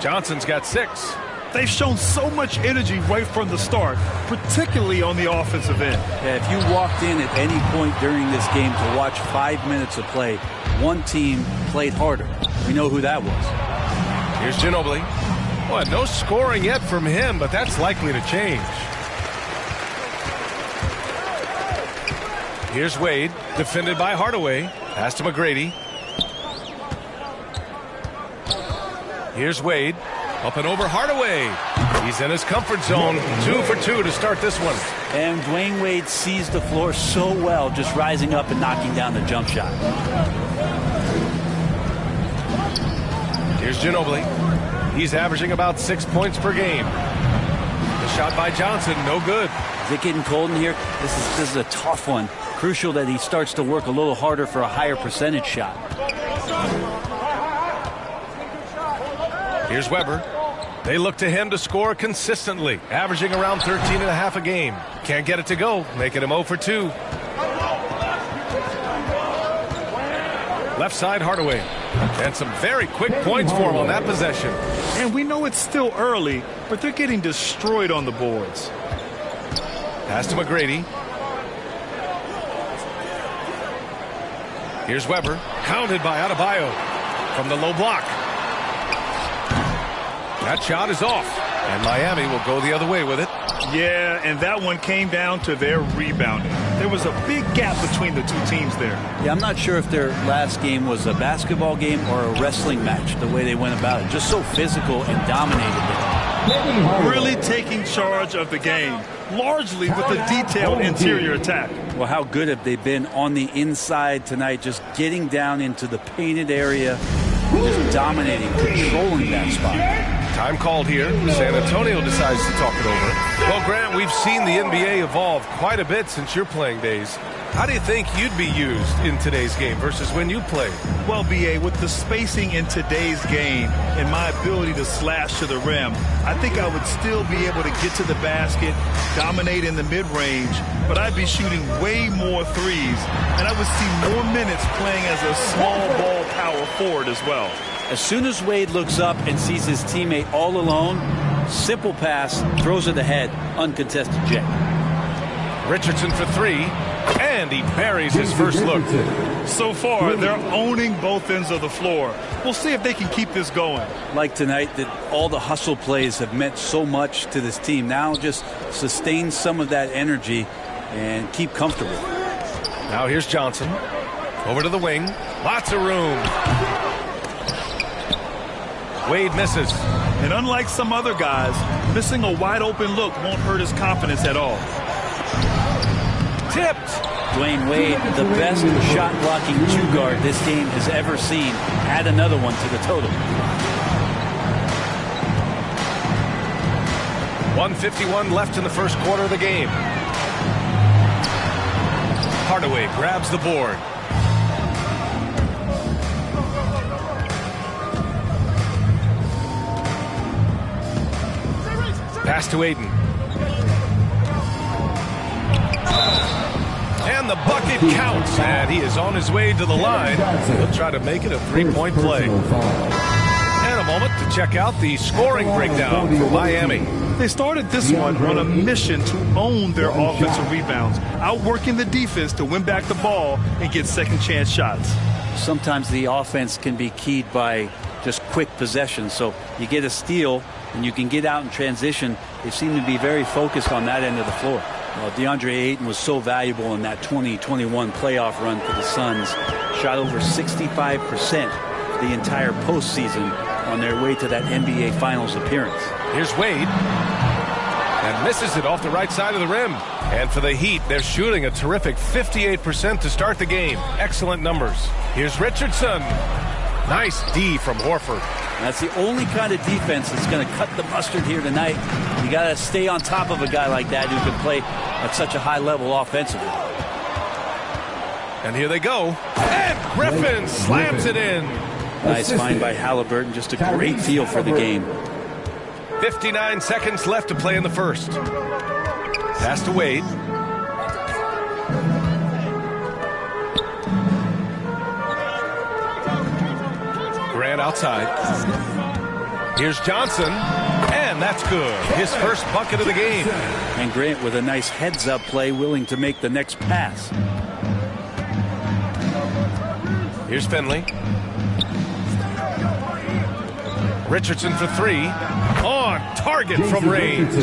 N: Johnson's got 6.
P: They've shown so much energy right from the start, particularly on the offensive end.
Q: Yeah, if you walked in at any point during this game to watch 5 minutes of play, one team played harder. We know who that was.
N: Here's Ginobili. Well, no scoring yet from him, but that's likely to change. Here's Wade, defended by Hardaway. Pass to McGrady. Here's Wade. Up and over Hardaway. He's in his comfort zone. 2 for 2 to start this one.
Q: And Dwayne Wade sees the floor so well, just rising up and knocking down the jump shot.
N: Here's Ginobili. He's averaging about 6 points per game. The shot by Johnson, no good.
Q: Is it getting cold in here? This is a tough one. Crucial that he starts to work a little harder for a higher percentage shot.
N: Here's Weber. They look to him to score consistently, averaging around 13.5 a game. Can't get it to go, making him 0 for 2. Left side, Hardaway. And some very quick points for him on that possession.
P: And we know it's still early, but they're getting destroyed on the boards.
N: Pass to McGrady. Here's Weber. Hounded by Adebayo from the low block. That shot is off, and Miami will go the other way with it.
P: Yeah, and that one came down to their rebounding. There was a big gap between the two teams there.
Q: Yeah, I'm not sure if their last game was a basketball game or a wrestling match, the way they went about it. Just so physical and dominated them.
P: Really taking charge of the game, largely with a detailed interior attack.
Q: Well, how good have they been on the inside tonight, just getting down into the painted area, just dominating, controlling that spot.
N: Time called here. San Antonio decides to talk it over. Well, Grant, we've seen the NBA evolve quite a bit since your playing days. How do you think you'd be used in today's game versus when you played?
P: Well, B.A., with the spacing in today's game and my ability to slash to the rim, I think I would still be able to get to the basket, dominate in the mid-range, but I'd be shooting way more threes, and I would see more minutes playing as a small ball power forward as well.
Q: As soon as Wade looks up and sees his teammate all alone, simple pass, throws it ahead, uncontested J.
N: Richardson for 3, and he buries his first look.
P: So far, they're owning both ends of the floor. We'll see if they can keep this going.
Q: Like tonight, that all the hustle plays have meant so much to this team. Now just sustain some of that energy and keep comfortable.
N: Now here's Johnson. Over to the wing. Lots of room. Wade misses.
P: And unlike some other guys, missing a wide open look won't hurt his confidence at all.
N: Tipped.
Q: Dwayne Wade, the best shot blocking two guard this game has ever seen. Add another one to the total.
N: 1:51 left in the first quarter of the game. Hardaway grabs the board. Pass to Ayton. And the bucket counts. And he is on his way to the line. He'll try to make it a three-point play. And a moment to check out the scoring breakdown for Miami.
P: They started this one on a mission to own their offensive rebounds, outworking the defense to win back the ball and get second chance shots.
Q: Sometimes the offense can be keyed by just quick possession. So you get a steal and you can get out in transition. They seem to be very focused on that end of the floor. DeAndre Ayton was so valuable in that 2021 playoff run for the Suns. Shot over 65% the entire postseason on their way to that NBA Finals appearance.
N: Here's Wade. And misses it off the right side of the rim. And for the Heat, they're shooting a terrific 58% to start the game. Excellent numbers. Here's Richardson. Nice D from Horford.
Q: That's the only kind of defense that's going to cut the mustard here tonight. You got to stay on top of a guy like that who can play at such a high level offensively.
N: And here they go. And Griffin slams it in.
Q: Nice find by Halliburton. Just a great feel for the game.
N: 59 seconds left to play in the first. Pass to Wade. Grant outside. Here's Johnson. And that's good. His first bucket of the game.
Q: And Grant with a nice heads-up play, willing to make the next pass.
N: Here's Finley. Richardson for three. On target from range.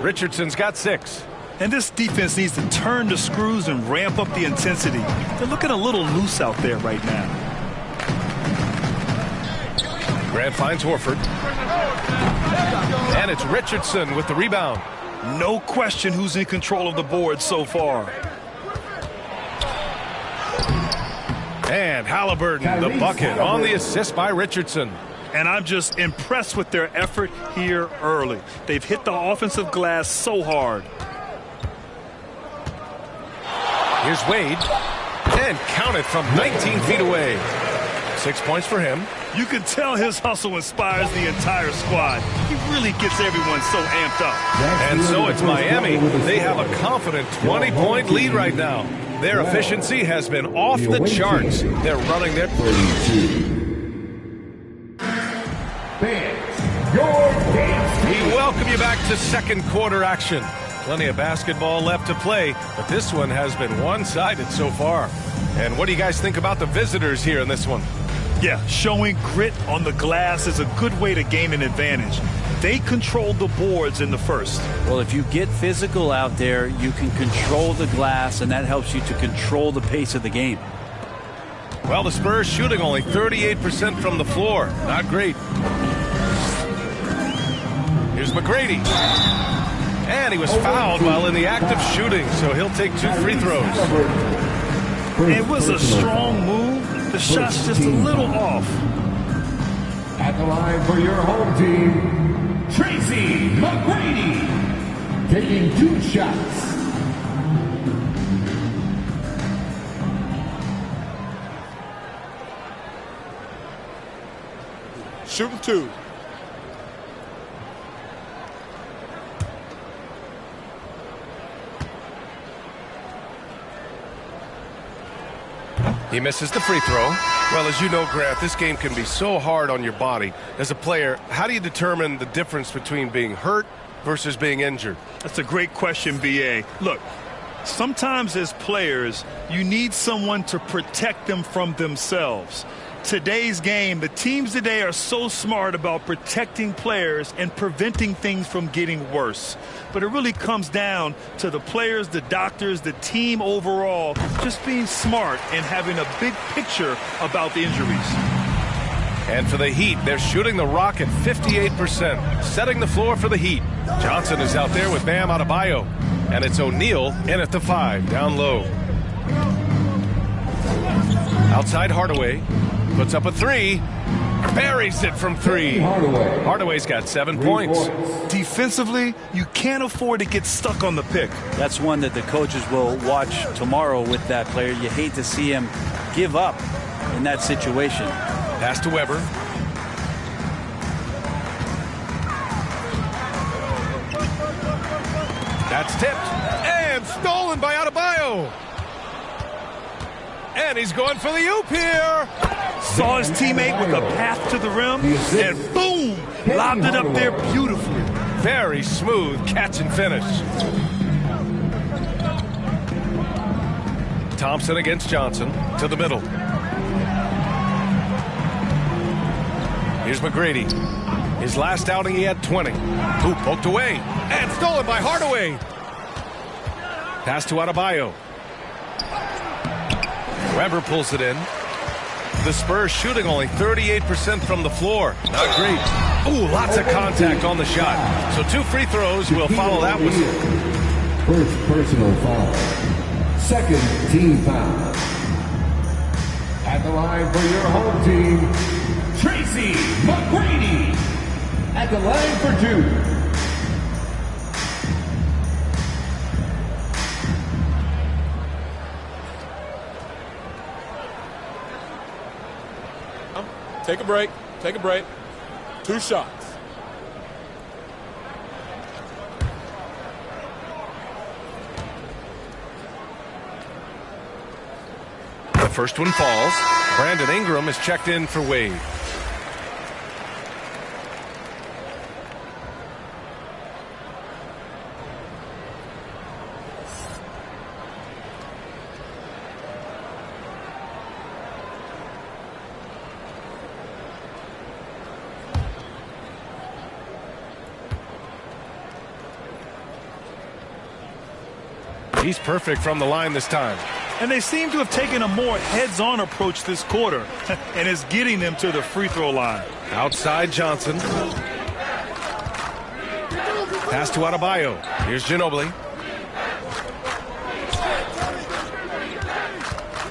N: Richardson's got 6.
P: And this defense needs to turn the screws and ramp up the intensity. They're looking a little loose out there right now.
N: Grant finds Horford. And it's Richardson with the rebound.
P: No question who's in control of the board so far.
N: And Halliburton, the bucket on the assist by Richardson.
P: And I'm just impressed with their effort here early. They've hit the offensive glass so hard.
N: Here's Wade. And counted from 19 feet away. 6 points for him.
P: You can tell his hustle inspires the entire squad. He really gets everyone so amped up.
N: And so it's Miami. They have a confident 20-point lead right now. Their efficiency has been off the charts. They're running their... We welcome you back to second quarter action. Plenty of basketball left to play, but this one has been one-sided so far. And what do you guys think about the visitors here in this one?
P: Yeah, showing grit on the glass is a good way to gain an advantage. They controlled the boards in the first.
Q: Well, if you get physical out there, you can control the glass, and that helps you to control the pace of the game.
N: Well, the Spurs shooting only 38% from the floor. Not great. Here's McGrady. And he was fouled while in the act of shooting, so he'll take 2 free throws.
P: It was a strong move. The shot's just a little off.
F: At the line for your home team, Tracy McGrady, taking 2 shots.
J: Shooting 2.
N: He misses the free throw. Well, as you know, Grant, this game can be so hard on your body. As a player, how do you determine the difference between being hurt versus being injured?
P: That's a great question, B.A. Look, sometimes as players, you need someone to protect them from themselves. today's game, the teams today are so smart about protecting players and preventing things from getting worse. But it really comes down to the players, the doctors, the team overall, just being smart and having a big picture about the injuries.
N: And for the Heat, they're shooting the rock at 58%, setting the floor for the Heat. Johnson is out there with Bam Adebayo. And it's O'Neal in at the 5, down low. Outside Hardaway, puts up a 3, buries it from 3. Hardaway's got 7 points.
P: Defensively, you can't afford to get stuck on the pick.
Q: That's one that the coaches will watch tomorrow with that player. You hate to see him give up in that situation.
N: Pass to Weber. That's tipped and stolen by Adebayo. And he's going for the oop here.
P: Saw his teammate with a path to the rim, and boom, lobbed it up there beautifully.
N: Very smooth catch and finish. Thompson against Johnson to the middle. Here's McGrady. His last outing, he had 20. Hoop poked away and stolen by Hardaway. Pass to Adebayo. Weber pulls it in. The Spurs shooting only 38% from the floor. Not great. Ooh, lots of contact on the shot. So 2 free throws will follow that whistle.
F: First personal foul. Second team foul. At the line for your home team, Tracy McGrady. At the line for 2.
R: Take a break. Take a break. 2 shots.
N: The first one falls. Brandon Ingram is checked in for Wade. He's perfect from the line this time.
P: And they seem to have taken a more heads-on approach this quarter, and it's getting them to the free throw line.
N: Outside Johnson. Pass to Adebayo. Here's Ginobili.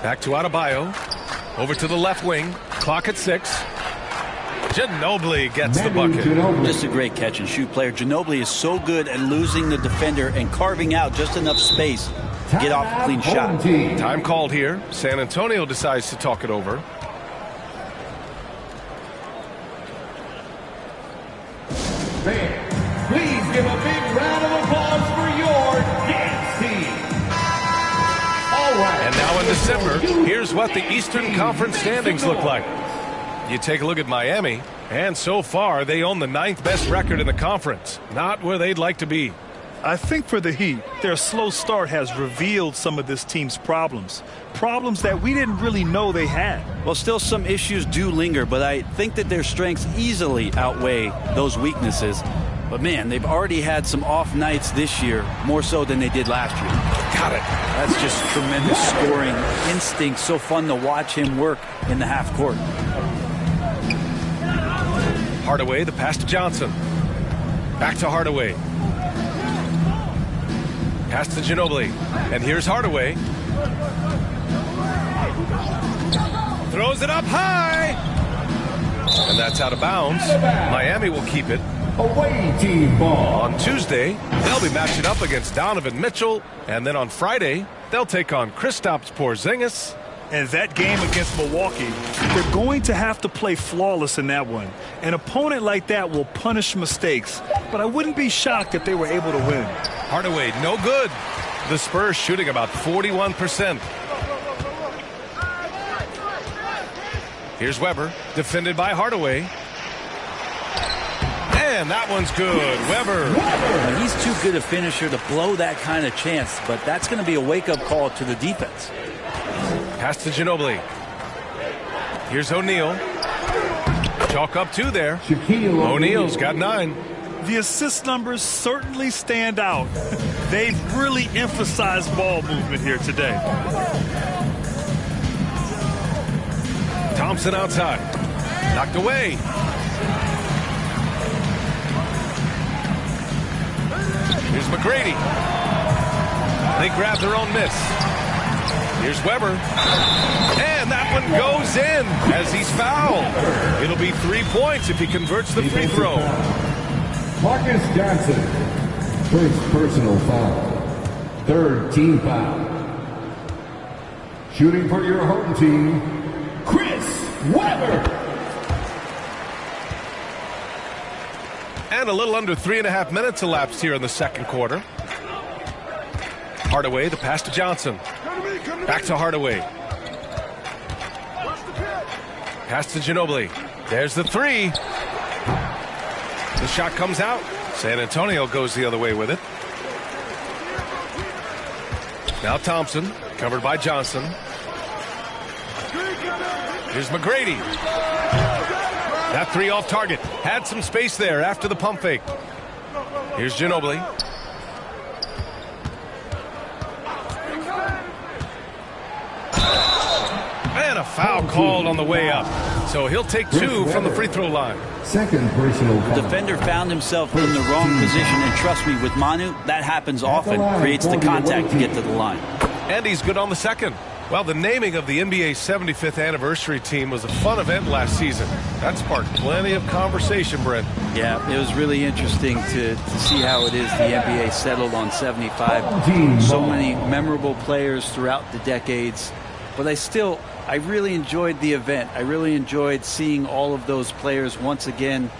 N: Back to Adebayo. Over to the left wing. Clock at 6. Ginobili gets the bucket.
Q: Just a great catch and shoot player. Ginobili is so good at losing the defender and carving out just enough space to get off a clean shot.
N: Time called here. San Antonio decides to talk it over.
F: Please give a big round of applause for your dance team. All right.
N: And now in December, here's what the Eastern Conference standings look like. You take a look at Miami, and so far they own the 9th best record in the conference. Not where they'd like to be.
P: I think for the Heat, their slow start has revealed some of this team's problems. Problems that we didn't really know they had.
Q: Well, still some issues do linger, but I think that their strengths easily outweigh those weaknesses. But man, they've already had some off nights this year, more so than they did last year.
N: Got it.
Q: That's just tremendous scoring instinct. So fun to watch him work in the half court.
N: Hardaway, the pass to Johnson. Back to Hardaway. Pass to Ginobili. And here's Hardaway. Throws it up high. And that's out of bounds. Miami will keep it.
F: Away team ball.
N: On Tuesday, they'll be matching up against Donovan Mitchell. And then on Friday, they'll take on Kristaps Porzingis.
P: And that game against Milwaukee, they're going to have to play flawless in that one. An opponent like that will punish mistakes, but I wouldn't be shocked if they were able to win.
N: Hardaway, no good. The Spurs shooting about 41%. Here's Weber, defended by Hardaway. And that one's good. Weber.
Q: Now, he's too good a finisher to blow that kind of chance, but that's going to be a wake-up call to the defense.
N: Pass to Ginobili. Here's O'Neal. Chalk up 2 there. O'Neal's got 9.
P: The assist numbers certainly stand out. They've really emphasized ball movement here today.
N: Thompson outside. Knocked away. Here's McGrady. They grab their own miss. Here's Weber. And that one goes in as he's fouled. It'll be 3 points if he converts the free throw.
F: Marcus Johnson, first personal foul. Third team foul. Shooting for your home team, Chris Weber.
N: And a little under 3.5 minutes elapsed here in the second quarter. Hardaway, the pass to Johnson. Back to Hardaway. Pass to Ginobili. There's the 3. The shot comes out. San Antonio goes the other way with it. Now Thompson, covered by Johnson. Here's McGrady. That 3 off target. Had some space there after the pump fake. Here's Ginobili. And a foul called on the way up. So he'll take 2 from the free throw line.
F: Second personal foul.
Q: The defender found himself in the wrong position, and trust me, with Manu, that happens often. Creates the contact to get to the line.
N: And he's good on the second. Well, the naming of the NBA's 75th anniversary team was a fun event last season. That sparked plenty of conversation, Brent.
Q: Yeah, it was really interesting to see how it is the NBA settled on 75. So many memorable players throughout the decades. But I really enjoyed the event. I really enjoyed seeing all of those players once again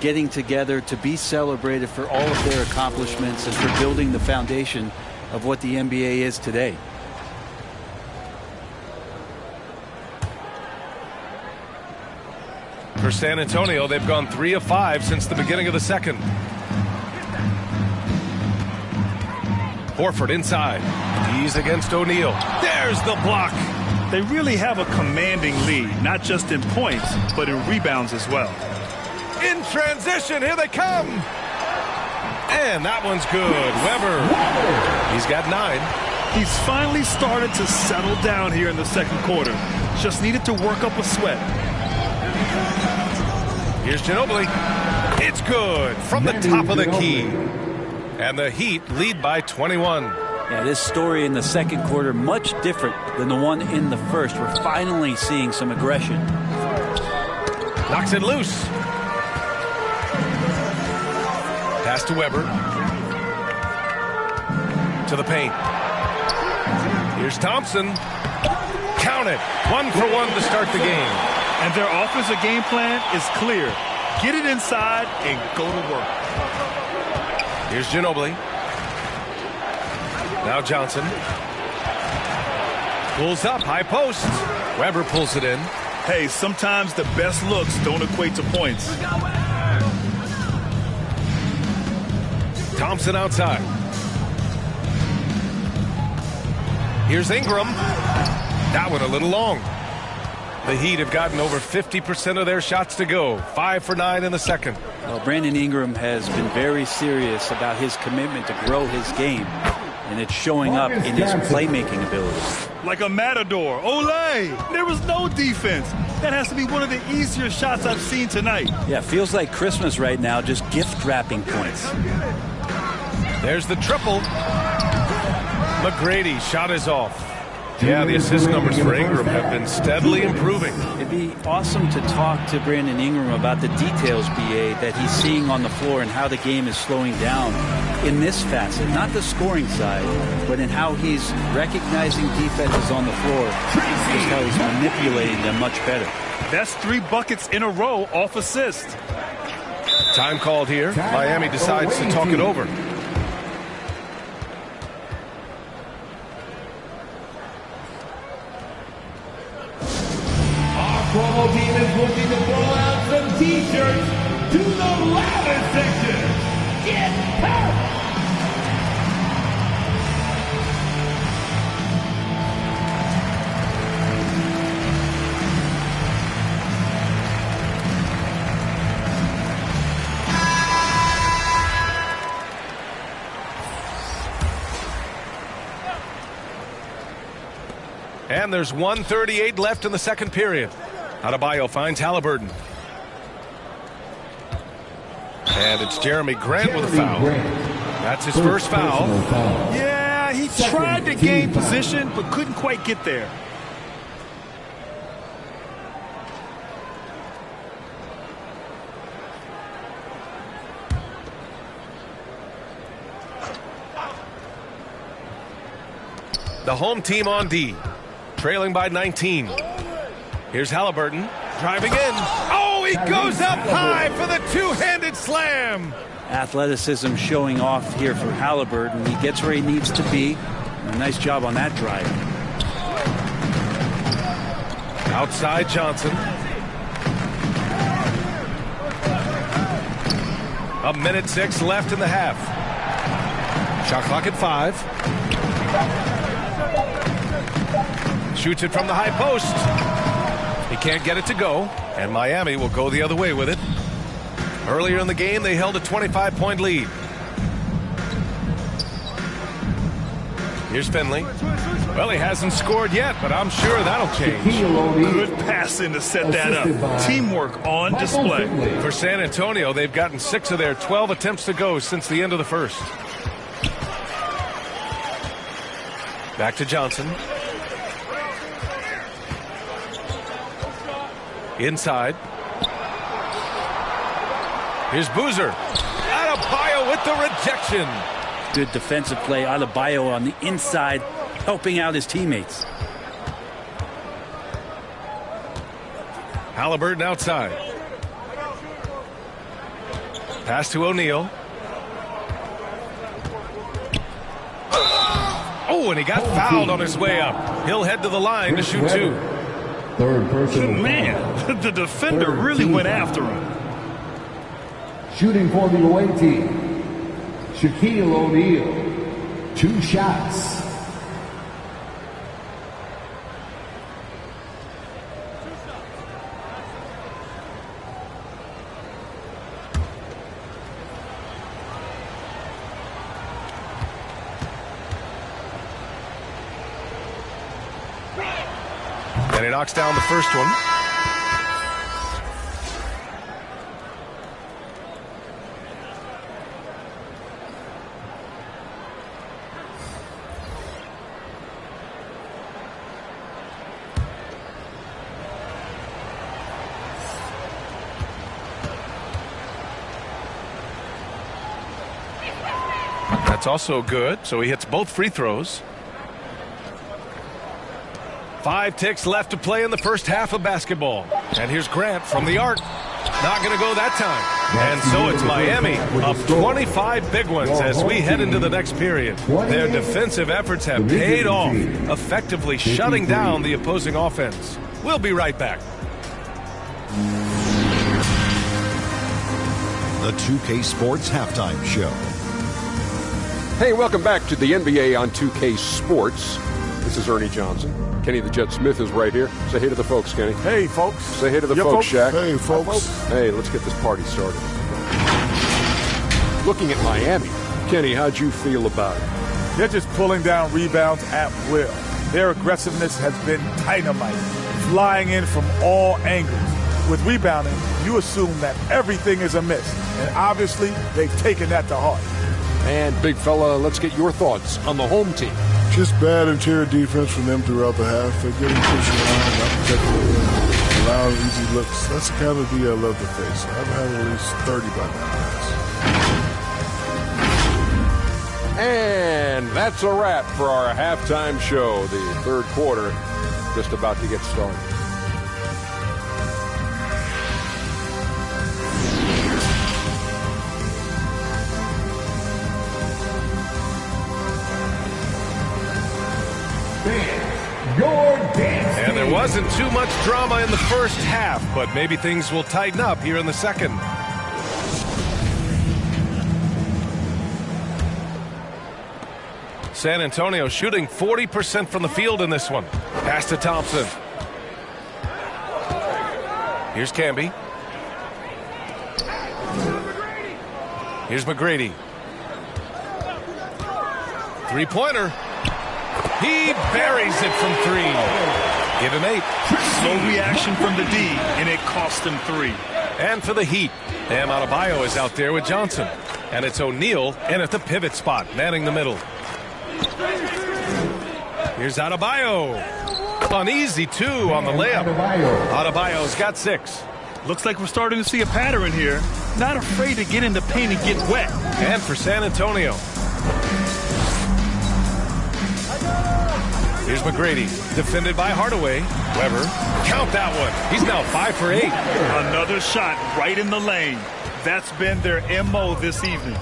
Q: getting together to be celebrated for all of their accomplishments and for building the foundation of what the NBA is today.
N: For San Antonio, they've gone 3 of 5 since the beginning of the second. Horford inside. He's against O'Neal. There's the block.
P: They really have a commanding lead, not just in points, but in rebounds as well.
N: In transition, here they come. And that one's good. Weber. He's got 9.
P: He's finally started to settle down here in the second quarter. Just needed to work up a sweat.
N: Here's Ginobili. It's good from the top of the key. And the Heat lead by 21.
Q: Yeah, this story in the second quarter much different than the one in the first. We're finally seeing some aggression.
N: Knocks it loose. Pass to Weber. To the paint. Here's Thompson. Count it. 1 for 1 to start the game.
P: And their offensive game plan is clear. Get it inside and go to work.
N: Here's Ginobili. Now Johnson. Pulls up, high post. Weber pulls it in.
P: Hey, sometimes the best looks don't equate to points.
N: Thompson outside. Here's Ingram. That one a little long. The Heat have gotten over 50% of their shots to go. 5 for 9 in the second.
Q: Well, Brandon Ingram has been very serious about his commitment to grow his game, and it's showing up in his playmaking ability.
P: Like a matador. Olay! There was no defense. That has to be one of the easier shots I've seen tonight.
Q: Yeah, feels like Christmas right now, just gift wrapping points.
N: There's the triple. McGrady shot is off. Yeah, the assist numbers for Ingram have been steadily improving.
Q: It'd be awesome to talk to Brandon Ingram about the details, BA, that he's seeing on the floor and how the game is slowing down in this facet. Not the scoring side, but in how he's recognizing defenses on the floor. Just how he's manipulating them much better.
P: That's 3 buckets in a row off assist.
N: Time called here. Miami decides to talk it over.
F: Promo team is looking to throw out some t-shirts to the ladder section. Get power!
N: And there's 1:38 left in the second period. Adebayo finds Halliburton. And it's Jeremy Grant with a foul. That's his first foul.
P: Yeah, he tried to gain position, but couldn't quite get there.
N: The home team on D, trailing by 19. Here's Halliburton driving in. Oh, he goes up high for the two-handed slam.
Q: Athleticism showing off here for Halliburton. He gets where he needs to be. A nice job on that drive.
N: Outside Johnson. A minute 6 left in the half. Shot clock at 5. Shoots it from the high post. He can't get it to go, and Miami will go the other way with it. Earlier in the game, they held a 25-point lead. Here's Finley. Well, he hasn't scored yet, but I'm sure that'll change.
P: Good passing to set that up. Teamwork on display.
N: For San Antonio, they've gotten 6 of their 12 attempts to go since the end of the first. Back to Johnson. Inside. Here's Boozer. Adebayo with the rejection.
Q: Good defensive play. Adebayo on the inside, helping out his teammates.
N: Halliburton outside. Pass to O'Neal. Oh, and he got fouled on his way up. He'll head to the line to shoot 2.
F: Third person.
P: Man, the defender really went after him.
F: Shooting for the away team, Shaquille O'Neal. 2 shots.
N: And he knocks down the first one. That's also good, so he hits both free throws. 5 ticks left to play in the first half of basketball. And here's Grant from the arc. Not going to go that time. And so it's Miami up 25 big ones as we head into the next period. Their defensive efforts have paid off, effectively shutting down the opposing offense. We'll be right back.
H: The 2K Sports Halftime Show.
I: Hey, welcome back to the NBA on 2K Sports. This is Ernie Johnson. Kenny the Jet Smith is right here. Say hey to the folks, Kenny.
J: Hey, folks.
I: Say hey to the folks, Shaq.
K: Hey, folks.
I: Hey, let's get this party started. Looking at Miami, Kenny, how'd you feel about it?
J: They're just pulling down rebounds at will. Their aggressiveness has been dynamite, flying in from all angles. With rebounding, you assume that everything is amiss, and obviously they've taken that to heart.
I: And, big fella, let's get your thoughts on the home team.
K: Just bad interior defense from them throughout the half. They're getting pushed around, not protecting the rim, allowing easy looks. That's the kind of D I love to face. I've had at least 30 by now, guys.
I: And that's a wrap for our halftime show. The third quarter just about to get started.
N: And there wasn't too much drama in the first half, but maybe things will tighten up here in the second. San Antonio shooting 40% from the field in this one. Pass to Thompson. Here's Camby. Here's McGrady. Three-pointer. He buries it from 3. Give him 8.
P: Slow reaction from the D, and it cost him 3.
N: And for the Heat, Bam Adebayo is out there with Johnson. And it's O'Neal in at the pivot spot, manning the middle. Here's Adebayo. An easy 2 on the layup. Adebayo's got 6.
P: Looks like we're starting to see a pattern here. Not afraid to get in the paint and get wet.
N: And for San Antonio. Here's McGrady, defended by Hardaway. Weber, count that one. He's now 5 for 8.
P: Another shot right in the lane. That's been their MO this evening.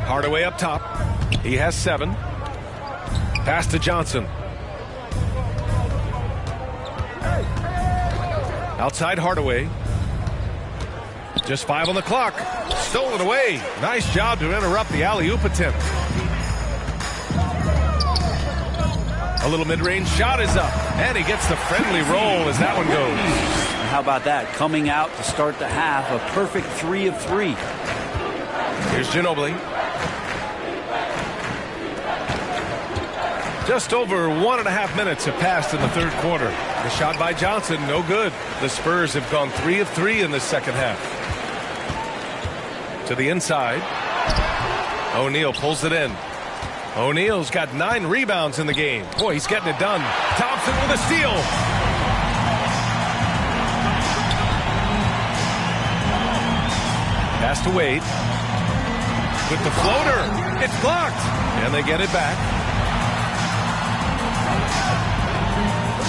N: Hardaway up top. He has 7. Pass to Johnson. Outside Hardaway. Just 5 on the clock. Stolen away. Nice job to interrupt the alley-oop attempt. A little mid-range shot is up. And he gets the friendly roll as that one goes.
Q: How about that? Coming out to start the half, a perfect 3 of 3.
N: Here's Ginobili. Just over 1.5 minutes have passed in the third quarter. The shot by Johnson, no good. The Spurs have gone 3 of 3 in the second half. To the inside. O'Neal pulls it in. O'Neal's got 9 rebounds in the game. Boy, he's getting it done. Thompson with a steal. Pass to Wade. With the floater. It's blocked. And they get it back.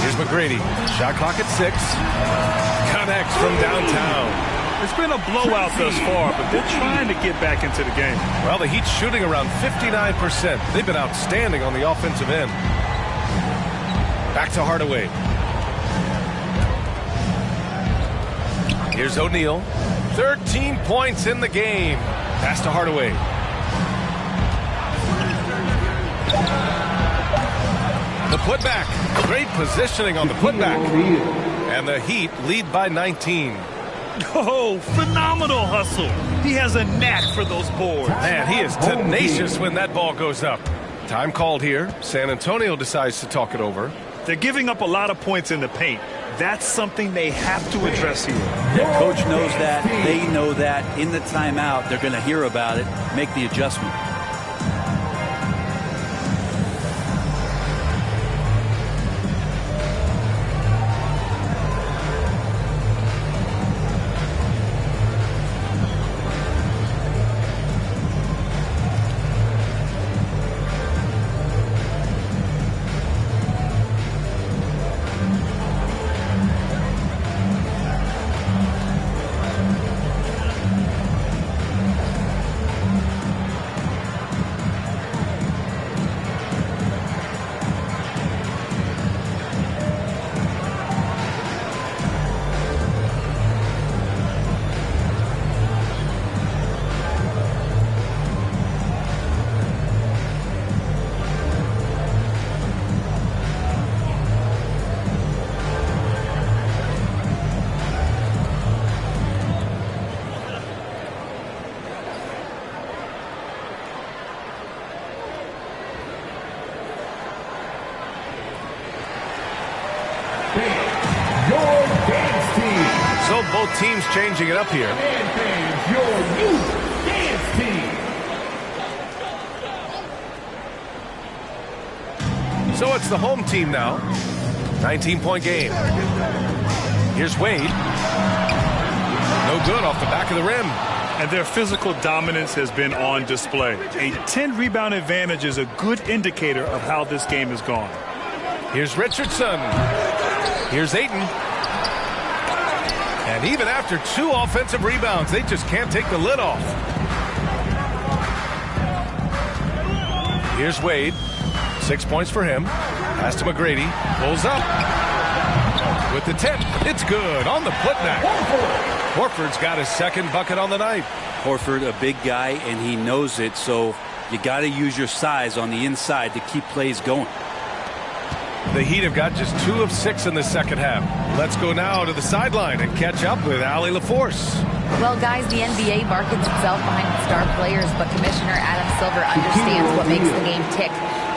N: Here's McGrady. Shot clock at 6. Connects from downtown.
P: It's been a blowout thus far, but they're trying to get back into the game.
N: Well, the Heat's shooting around 59%. They've been outstanding on the offensive end. Back to Hardaway. Here's O'Neal. 13 points in the game. Pass to Hardaway. The putback. Great positioning on the putback. And the Heat lead by 19.
P: Oh, phenomenal hustle. He has a knack for those boards.
N: Man, he is tenacious when that ball goes up. Time called here. San Antonio decides to talk it over.
P: They're giving up a lot of points in the paint. That's something they have to address here.
Q: Yeah, coach knows that. They know that. In the timeout, they're going to hear about it, make the adjustment.
N: So both teams changing it up here.
F: Your youth dance team.
N: So it's the home team now. 19-point game. Here's Wade. No good off the back of the rim.
P: And their physical dominance has been on display. A 10-rebound advantage is a good indicator of how this game has gone.
N: Here's Richardson. Here's Ayton. And even after 2 offensive rebounds, they just can't take the lid off. Here's Wade. 6 points for him. Pass to McGrady. Pulls up. With the tip. It's good on the putback. Horford's got his second bucket on the night.
Q: Horford, a big guy, and he knows it, so you got to use your size on the inside to keep plays going.
N: The Heat have got just 2 of 6 in the second half. Let's go now to the sideline and catch up with Allie LaForce.
O: Well, guys, the NBA markets itself behind star players, but Commissioner Adam Silver understands what makes the game tick.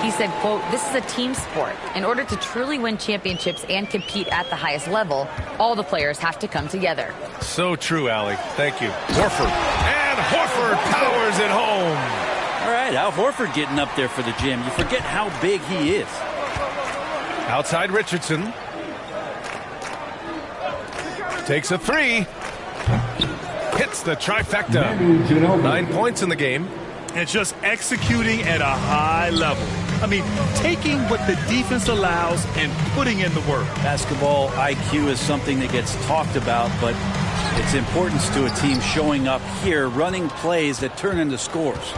O: He said, quote, "This is a team sport. In order to truly win championships and compete at the highest level, all the players have to come together."
N: So true, Allie. Thank you. Horford. And Horford powers it home.
Q: All right, Al Horford getting up there for the gym. You forget how big he is.
N: Outside Richardson. Takes a three. Hits the trifecta. 9 points in the game.
P: And just executing at a high level. I mean, taking what the defense allows and putting in the work.
Q: Basketball IQ is something that gets talked about, but its importance to a team showing up here, running plays that turn into scores.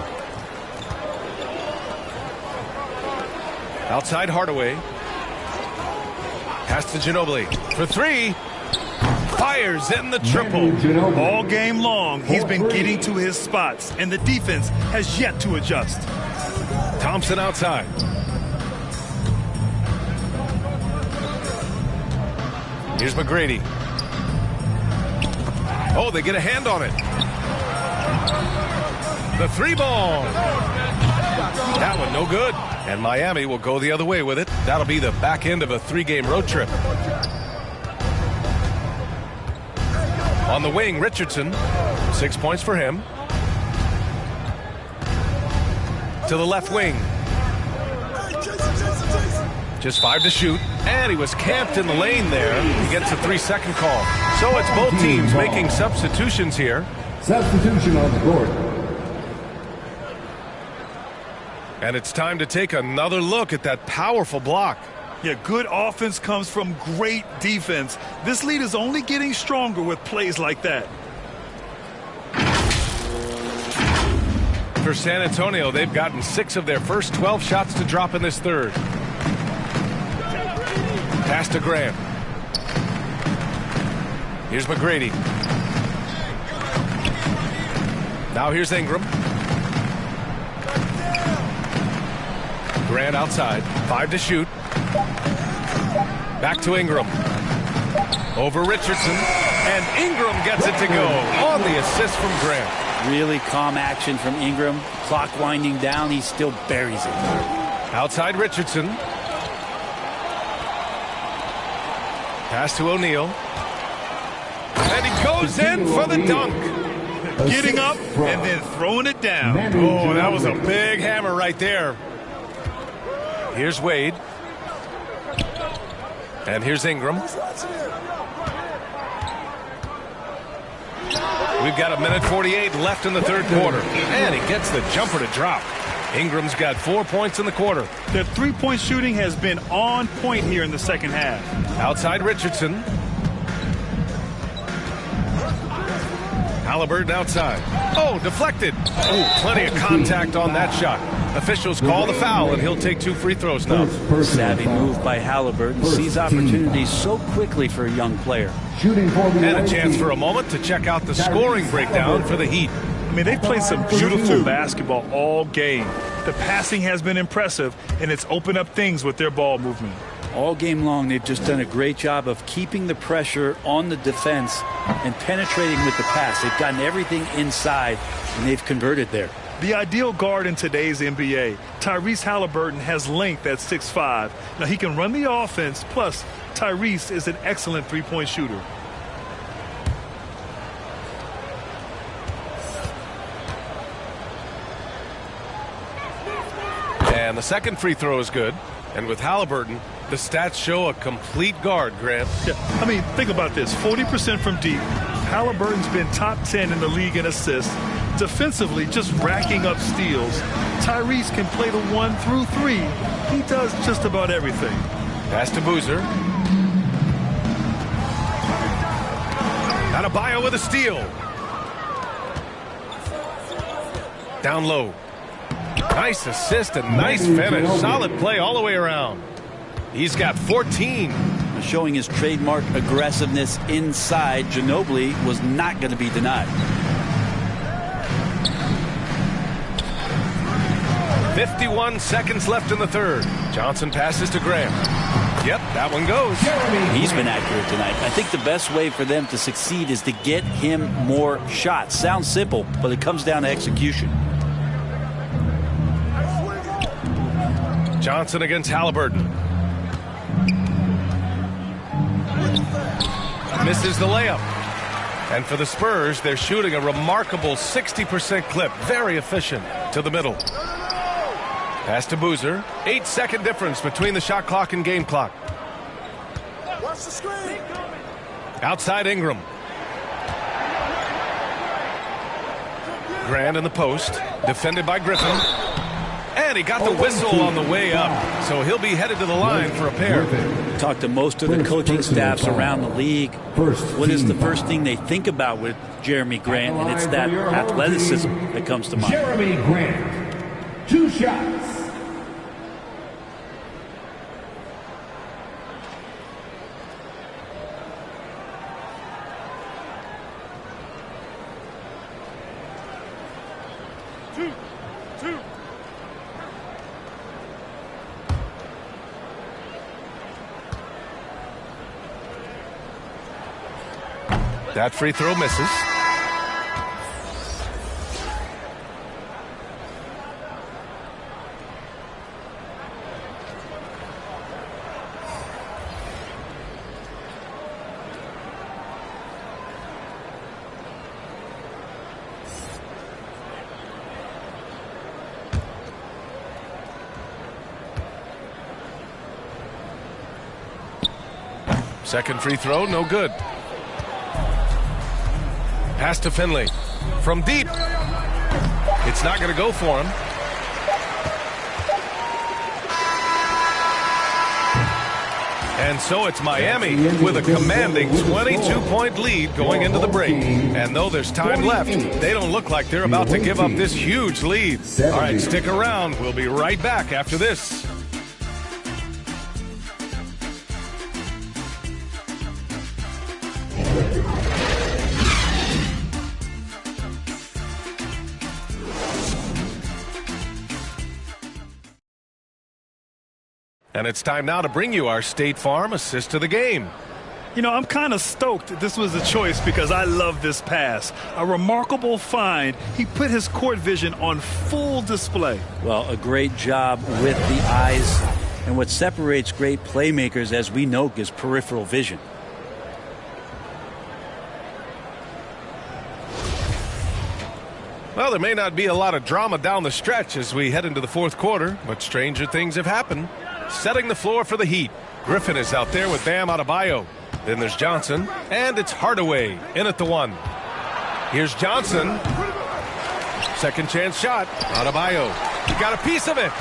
N: Outside Hardaway. Pass to Ginobili for three. Fires in the triple.
P: All game long, he's been getting to his spots, and the defense has yet to adjust.
N: Thompson outside. Here's McGrady. Oh, they get a hand on it. The three ball. That one no good. And Miami will go the other way with it. That'll be the back end of a 3-game road trip. On the wing, Richardson. 6 points for him. To the left wing. Just 5 to shoot. And he was camped in the lane there. He gets a 3-second call. So it's both teams making substitutions here.
F: Substitution on the board.
N: And it's time to take another look at that powerful block.
P: Yeah, good offense comes from great defense. This lead is only getting stronger with plays like that.
N: For San Antonio, they've gotten 6 of their first 12 shots to drop in this third. Pass to Graham. Here's McGrady. Now here's Ingram. Grant outside. 5 to shoot. Back to Ingram. Over Richardson. And Ingram gets it to go on the assist from Grant.
Q: Really calm action from Ingram. Clock winding down. He still buries it.
N: Outside Richardson. Pass to O'Neal. And he goes in for the dunk.
P: Getting up and then throwing it down.
N: Oh, that was a big hammer right there. Here's Wade. And here's Ingram. We've got 1:48 left in the third quarter. And he gets the jumper to drop. Ingram's got 4 points in the quarter.
P: Their three-point shooting has been on point here in the second half.
N: Outside Richardson. Halliburton outside. Oh, deflected. Oh, plenty of contact on that shot. Officials call the foul, and he'll take 2 free throws now.
Q: Savvy move by Halliburton. Sees opportunities so quickly for a young player.
N: And a chance for a moment to check out the scoring breakdown for the Heat.
P: I mean, they've played some beautiful basketball all game. The passing has been impressive, and it's opened up things with their ball movement.
Q: All game long, they've just done a great job of keeping the pressure on the defense and penetrating with the pass. They've gotten everything inside, and they've converted there.
P: The ideal guard in today's NBA, Tyrese Halliburton, has length at 6'5". Now, he can run the offense, plus Tyrese is an excellent three-point shooter.
N: And the second free throw is good. And with Halliburton, the stats show a complete guard, Grant.
P: Yeah, I mean, think about this. 40% from deep. Halliburton's been top 10 in the league in assists. Defensively, just racking up steals. Tyrese can play the 1 through 3. He does just about everything.
N: Pass to Boozer. Adebayo with a steal. Down low. Nice assist and nice finish. Solid play all the way around. He's got 14.
Q: Showing his trademark aggressiveness inside, Ginobili was not going to be denied.
N: 51 seconds left in the third. Johnson passes to Graham. Yep, that one goes.
Q: He's been accurate tonight. I think the best way for them to succeed is to get him more shots. Sounds simple, but it comes down to execution.
N: Johnson against Halliburton. Misses the layup. And for the Spurs, they're shooting a remarkable 60% clip. Very efficient to the middle. Pass to Boozer. 8-second difference between the shot clock and game clock.
L: Watch the screen.
N: Outside Ingram. Grant in the post. Defended by Griffin. And he got the whistle on the way up. So he'll be headed to the line for a pair.
Q: Talk to most of the coaching staffs around the league. What is the first thing they think about with Jeremy Grant? And it's that athleticism that comes to mind.
F: Jeremy Grant, 2 shots.
N: That free throw misses. Second free throw, no good. Pass to Finley. From deep. It's not going to go for him. And so it's Miami with a commanding 22-point lead going into the break. And though there's time left, they don't look like they're about to give up this huge lead. All right, stick around. We'll be right back after this. And it's time now to bring you our State Farm assist to the game.
P: You know, I'm kind of stoked this was a choice because I love this pass. A remarkable find. He put his court vision on full display.
Q: Well, a great job with the eyes. And what separates great playmakers, as we know, is peripheral vision.
N: Well, there may not be a lot of drama down the stretch as we head into the fourth quarter, but stranger things have happened. Setting the floor for the Heat. Griffin is out there with Bam Adebayo. Then there's Johnson, and it's Hardaway in at the 1. Here's Johnson. Second chance shot. Adebayo. He got a piece of it.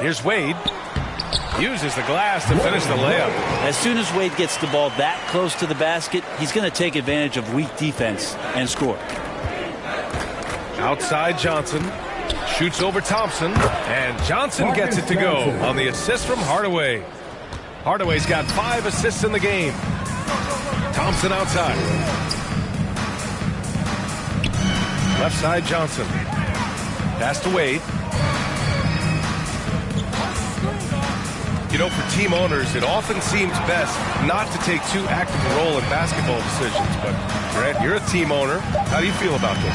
N: Here's Wade. Uses the glass to finish the layup.
Q: As soon as Wade gets the ball that close to the basket, he's going to take advantage of weak defense and score.
N: Outside Johnson. Shoots over Thompson, and Johnson gets it to go on the assist from Hardaway. Hardaway's got 5 assists in the game. Thompson outside. Left side Johnson. Pass to Wade. You know, for team owners, it often seems best not to take too active a role in basketball decisions. But, Grant, you're a team owner. How do you feel about this?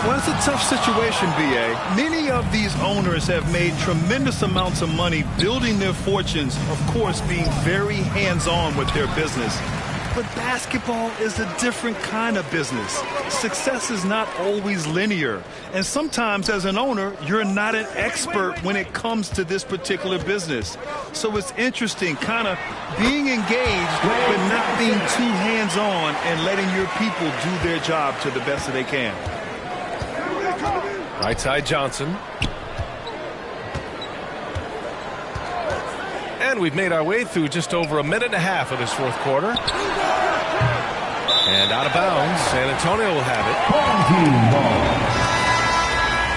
P: Well, it's a tough situation, B.A. Many of these owners have made tremendous amounts of money building their fortunes, of course, being very hands-on with their business. But basketball is a different kind of business. Success is not always linear. And sometimes as an owner, you're not an expert when it comes to this particular business. So it's interesting kind of being engaged but not being too hands-on and letting your people do their job to the best that they can.
N: Right side Johnson. And we've made our way through just over a minute and a half of this fourth quarter. And out of bounds, San Antonio will have it.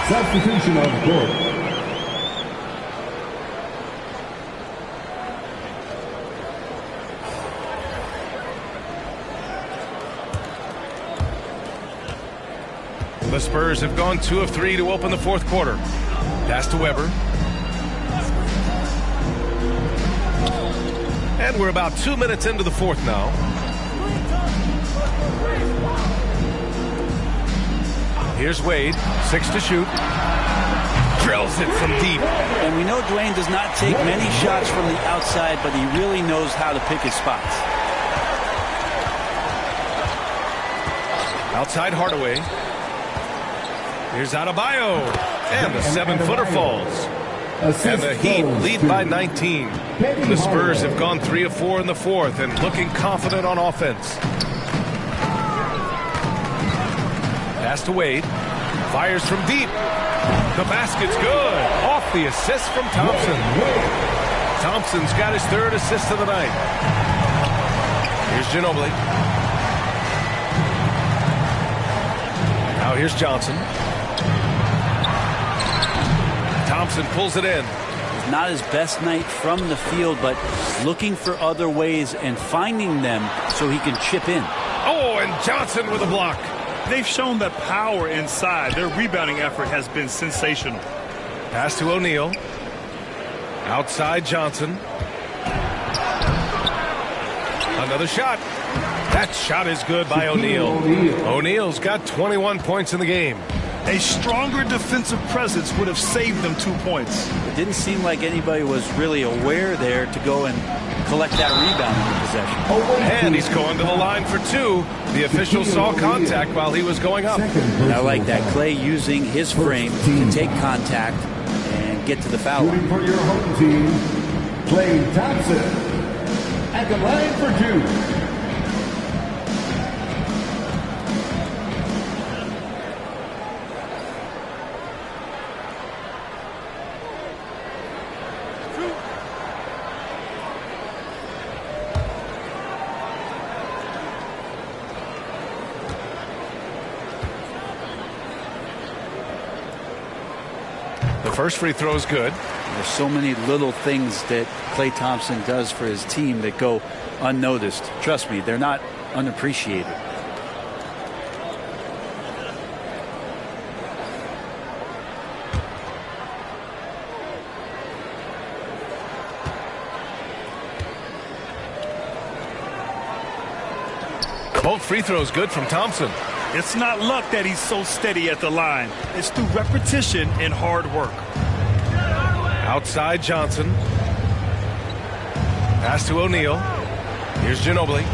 F: Substitution of Gordon.
N: The Spurs have gone 2 of 3 to open the fourth quarter. Pass to Weber. And we're about 2 minutes into the fourth now. Here's Wade, 6 to shoot. Drills it from deep.
Q: And we know Dwayne does not take many shots from the outside, but he really knows how to pick his spots.
N: Outside Hardaway. Here's Adebayo. And the 7-footer falls. And the Heat lead by 19. The Spurs have gone 3 of 4 in the fourth and looking confident on offense. Pass to Wade. Fires from deep. The basket's good. Off the assist from Thompson. Thompson's got his 3rd assist of the night. Here's Ginobili. Now here's Johnson. Thompson pulls it in.
Q: Not his best night from the field, but looking for other ways and finding them so he can chip in.
N: Oh, and Johnson with a block.
P: They've shown that power inside. Their rebounding effort has been sensational.
N: Pass to O'Neal. Outside Johnson. Another shot. That shot is good by O'Neal. O'Neal's got 21 points in the game.
P: A stronger defensive presence would have saved them 2 points.
Q: It didn't seem like anybody was really aware there to go and collect that rebound in the possession.
N: And he's going to the line for 2. The official saw contact while he was going up.
Q: And I like that. Clay using his frame to take contact and get to the foul line.
F: For your home team, Klay Thompson at the line for 2.
N: The first free throw is good.
Q: There's so many little things that Klay Thompson does for his team that go unnoticed. Trust me, they're not unappreciated.
N: Both free throws good from Thompson.
P: It's not luck that he's so steady at the line. It's through repetition and hard work.
N: Outside Johnson. Pass to O'Neal. Here's Ginobili.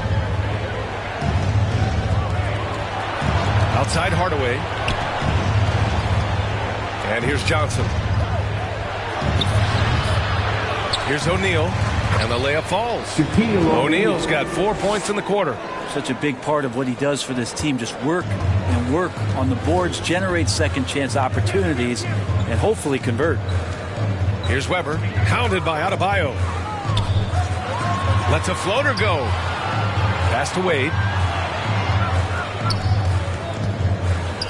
N: Outside Hardaway. And here's Johnson. Here's O'Neal. And the layup falls. O'Neal's got 4 points in the quarter.
Q: Such a big part of what he does for this team. Just work and work on the boards, generate second chance opportunities, and hopefully convert.
N: Here's Weber, hounded by Adebayo. Lets a floater go. Pass to Wade.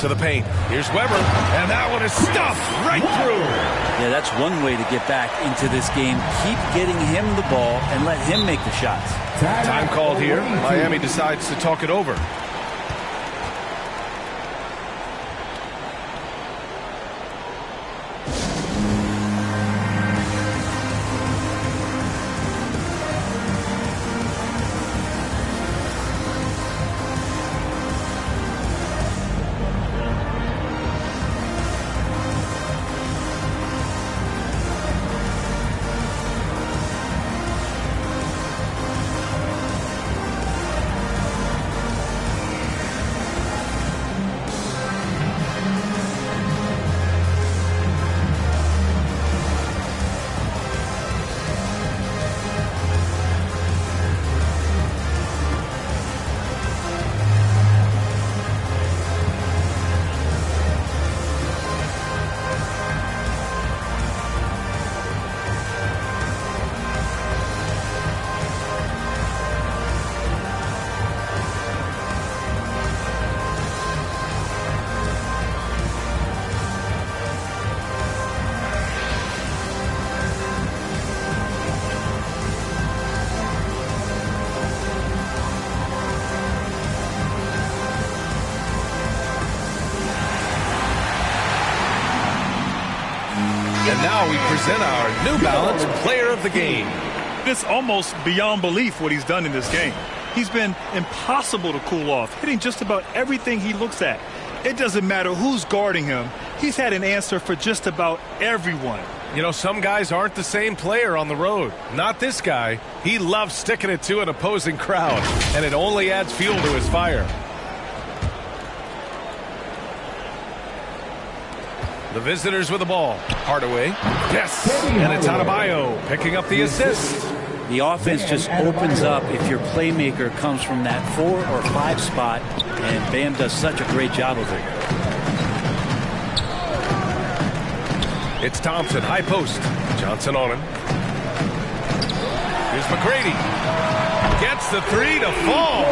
N: To the paint. Here's Weber, and that one is stuffed right through.
Q: Yeah, that's one way to get back into this game. Keep getting him the ball and let him make the shots.
N: Time called here. Miami decides to talk it over. And now we present our New Balance Player of the Game.
P: It's almost beyond belief what he's done in this game. He's been impossible to cool off, hitting just about everything he looks at. It doesn't matter who's guarding him. He's had an answer for just about everyone.
N: You know, some guys aren't the same player on the road. Not this guy. He loves sticking it to an opposing crowd, and it only adds fuel to his fire. The visitors with the ball. Hardaway. Yes. And it's Adebayo picking up the assist.
Q: The offense just opens up if your playmaker comes from that 4 or 5 spot, and Bam does such a great job of it.
N: It's Thompson, high post. Johnson on him. Here's McGrady. Gets the 3 to fall.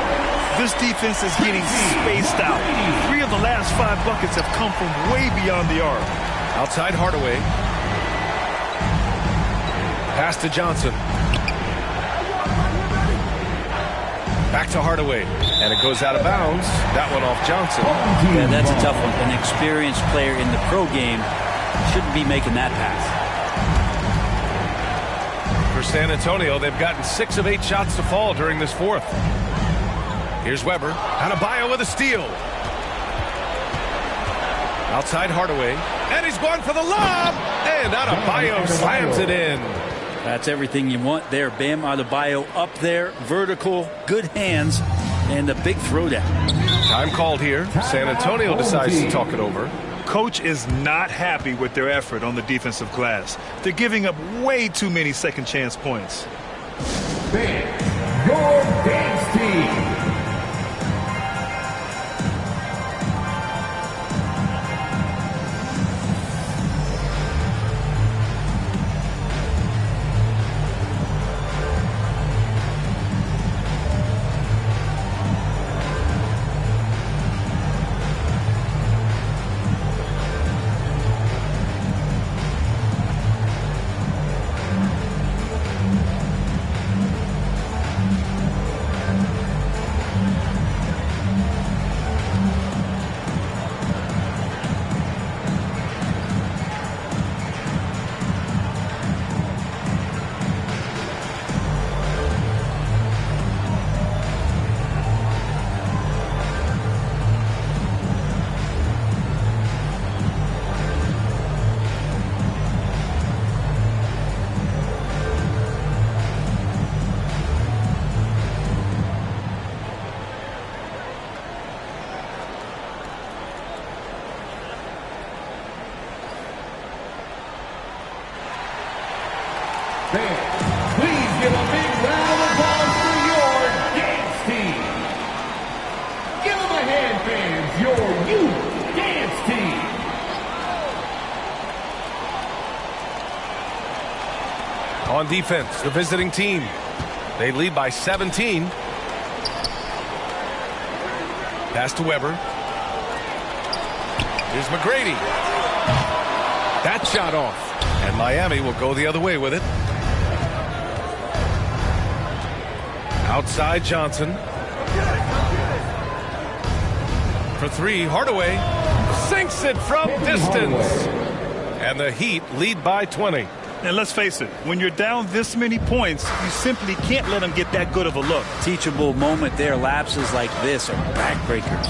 P: This defense is getting spaced out. 3 of the last 5 buckets have come from way beyond the arc.
N: Outside Hardaway. Pass to Johnson. Back to Hardaway. And it goes out of bounds. That one off Johnson.
Q: Yeah, that's a tough one. An experienced player in the pro game shouldn't be making that pass.
N: For San Antonio, they've gotten 6 of 8 shots to fall during this fourth. Here's Weber. Adebayo with a steal. Outside Hardaway. And he's going for the lob. And Adebayo slams it in.
Q: That's everything you want there. Bam Adebayo up there. Vertical. Good hands. And a big throwdown.
N: Time called here. San Antonio decides to talk it over.
P: Coach is not happy with their effort on the defensive glass. They're giving up way too many second chance points.
F: Bam, your dance team. Please give a big round of applause for your dance team. Give them a hand, fans. Your youth dance team.
N: On defense, the visiting team. They lead by 17. Pass to Weber. Here's McGrady. That shot off. And Miami will go the other way with it. Outside Johnson. For 3, Hardaway sinks it from distance. And the Heat lead by 20.
P: And let's face it, when you're down this many points, you simply can't let them get that good of a look.
Q: Teachable moment there. Lapses like this are backbreakers.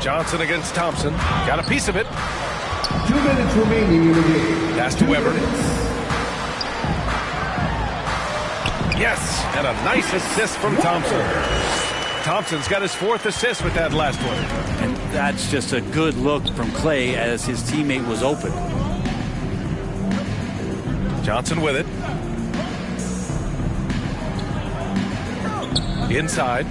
N: Johnson against Thompson. Got a piece of it.
F: 2 minutes remaining in the game.
N: Pass to Weber. Yes, and a nice assist from Thompson. Thompson's got his 4th assist with that last one.
Q: And that's just a good look from Clay as his teammate was open.
N: Johnson with it. Inside.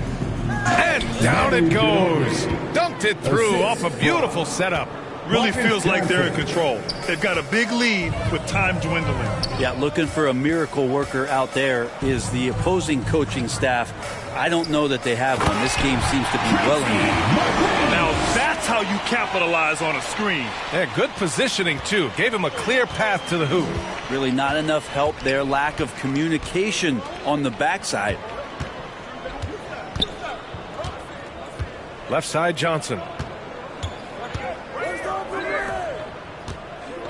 N: And down it goes. Dunked it through off a beautiful setup.
P: Really feels like they're in control. They've got a big lead with time dwindling.
Q: Yeah, looking for a miracle worker out there is the opposing coaching staff. I don't know that they have one. This game seems to be well in hand.
P: Now that's how you capitalize on a screen.
N: Yeah, good positioning, too. Gave him a clear path to the hoop.
Q: Really not enough help there. Lack of communication on the backside. Left
N: side, Johnson.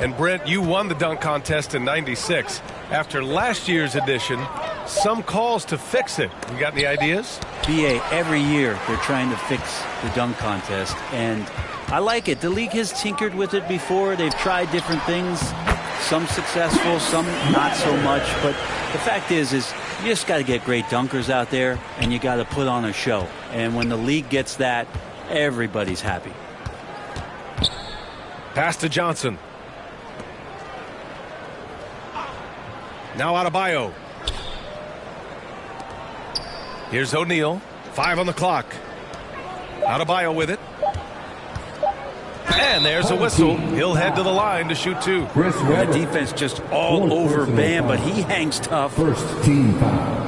N: And Brent, you won the dunk contest in '96. After last year's edition, some calls to fix it. You got any ideas?
Q: BA, every year they're trying to fix the dunk contest, and I like it. The league has tinkered with it before. They've tried different things, some successful, some not so much. But the fact is you just got to get great dunkers out there, and you got to put on a show. And when the league gets that, everybody's happy.
N: Pass to Johnson. Now Adebayo. Here's O'Neal. 5 on the clock. Adebayo with it. And there's a whistle. He'll head to the line to shoot 2.
Q: The defense just all over Bam, but he hangs tough.
F: First team foul.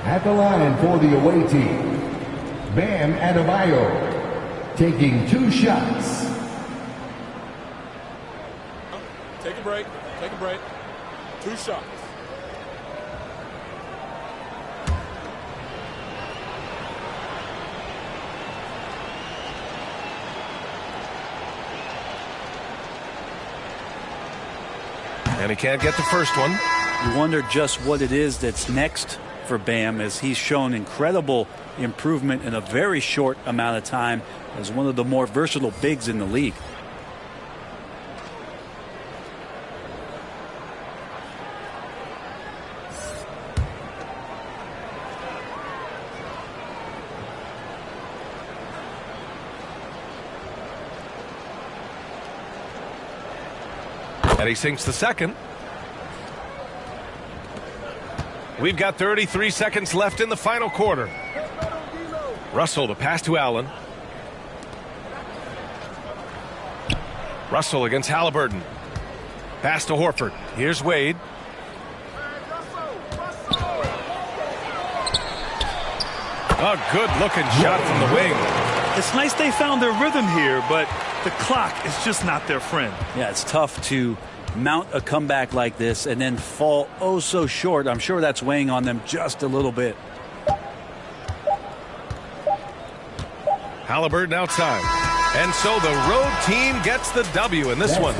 F: At the line for the away team, Bam Adebayo taking 2 shots.
R: Take a break. Take a break. 2 shots.
N: And he can't get the first one.
Q: You wonder just what it is that's next for Bam, as he's shown incredible improvement in a very short amount of time as one of the more versatile bigs in the league.
N: And he sinks the second. We've got 33 seconds left in the final quarter. Russell, the pass to Allen. Russell against Halliburton. Pass to Horford. Here's Wade. A good-looking shot from the wing.
P: It's nice they found their rhythm here, but the clock is just not their friend.
Q: Yeah, it's tough to mount a comeback like this and then fall oh so short. I'm sure that's weighing on them just a little bit.
N: Halliburton outside. And so the road team gets the W in this one.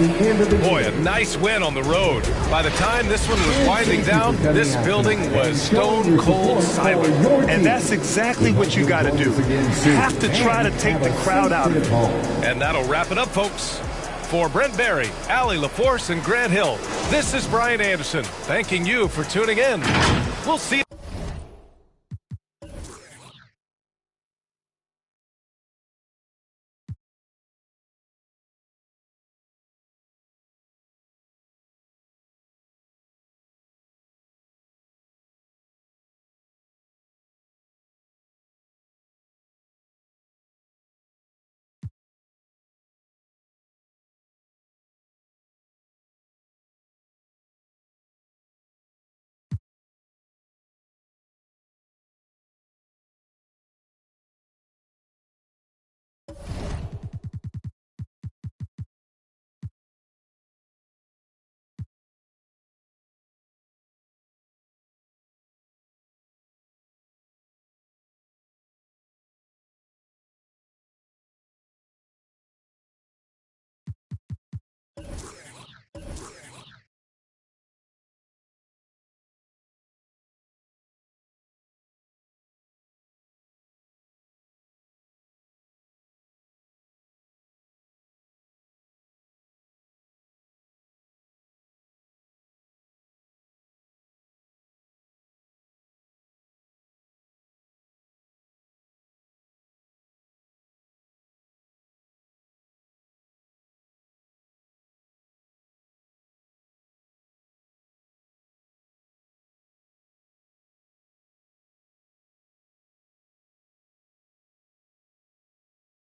N: Boy, a nice win on the road. By the time this one was winding down, this building was stone cold silent.
P: And that's exactly what you got to do. You have to try to take the crowd out of it.
N: And that'll wrap it up, folks. For Brent Barry, Allie LaForce, and Grant Hill, this is Brian Anderson, thanking you for tuning in. We'll see you.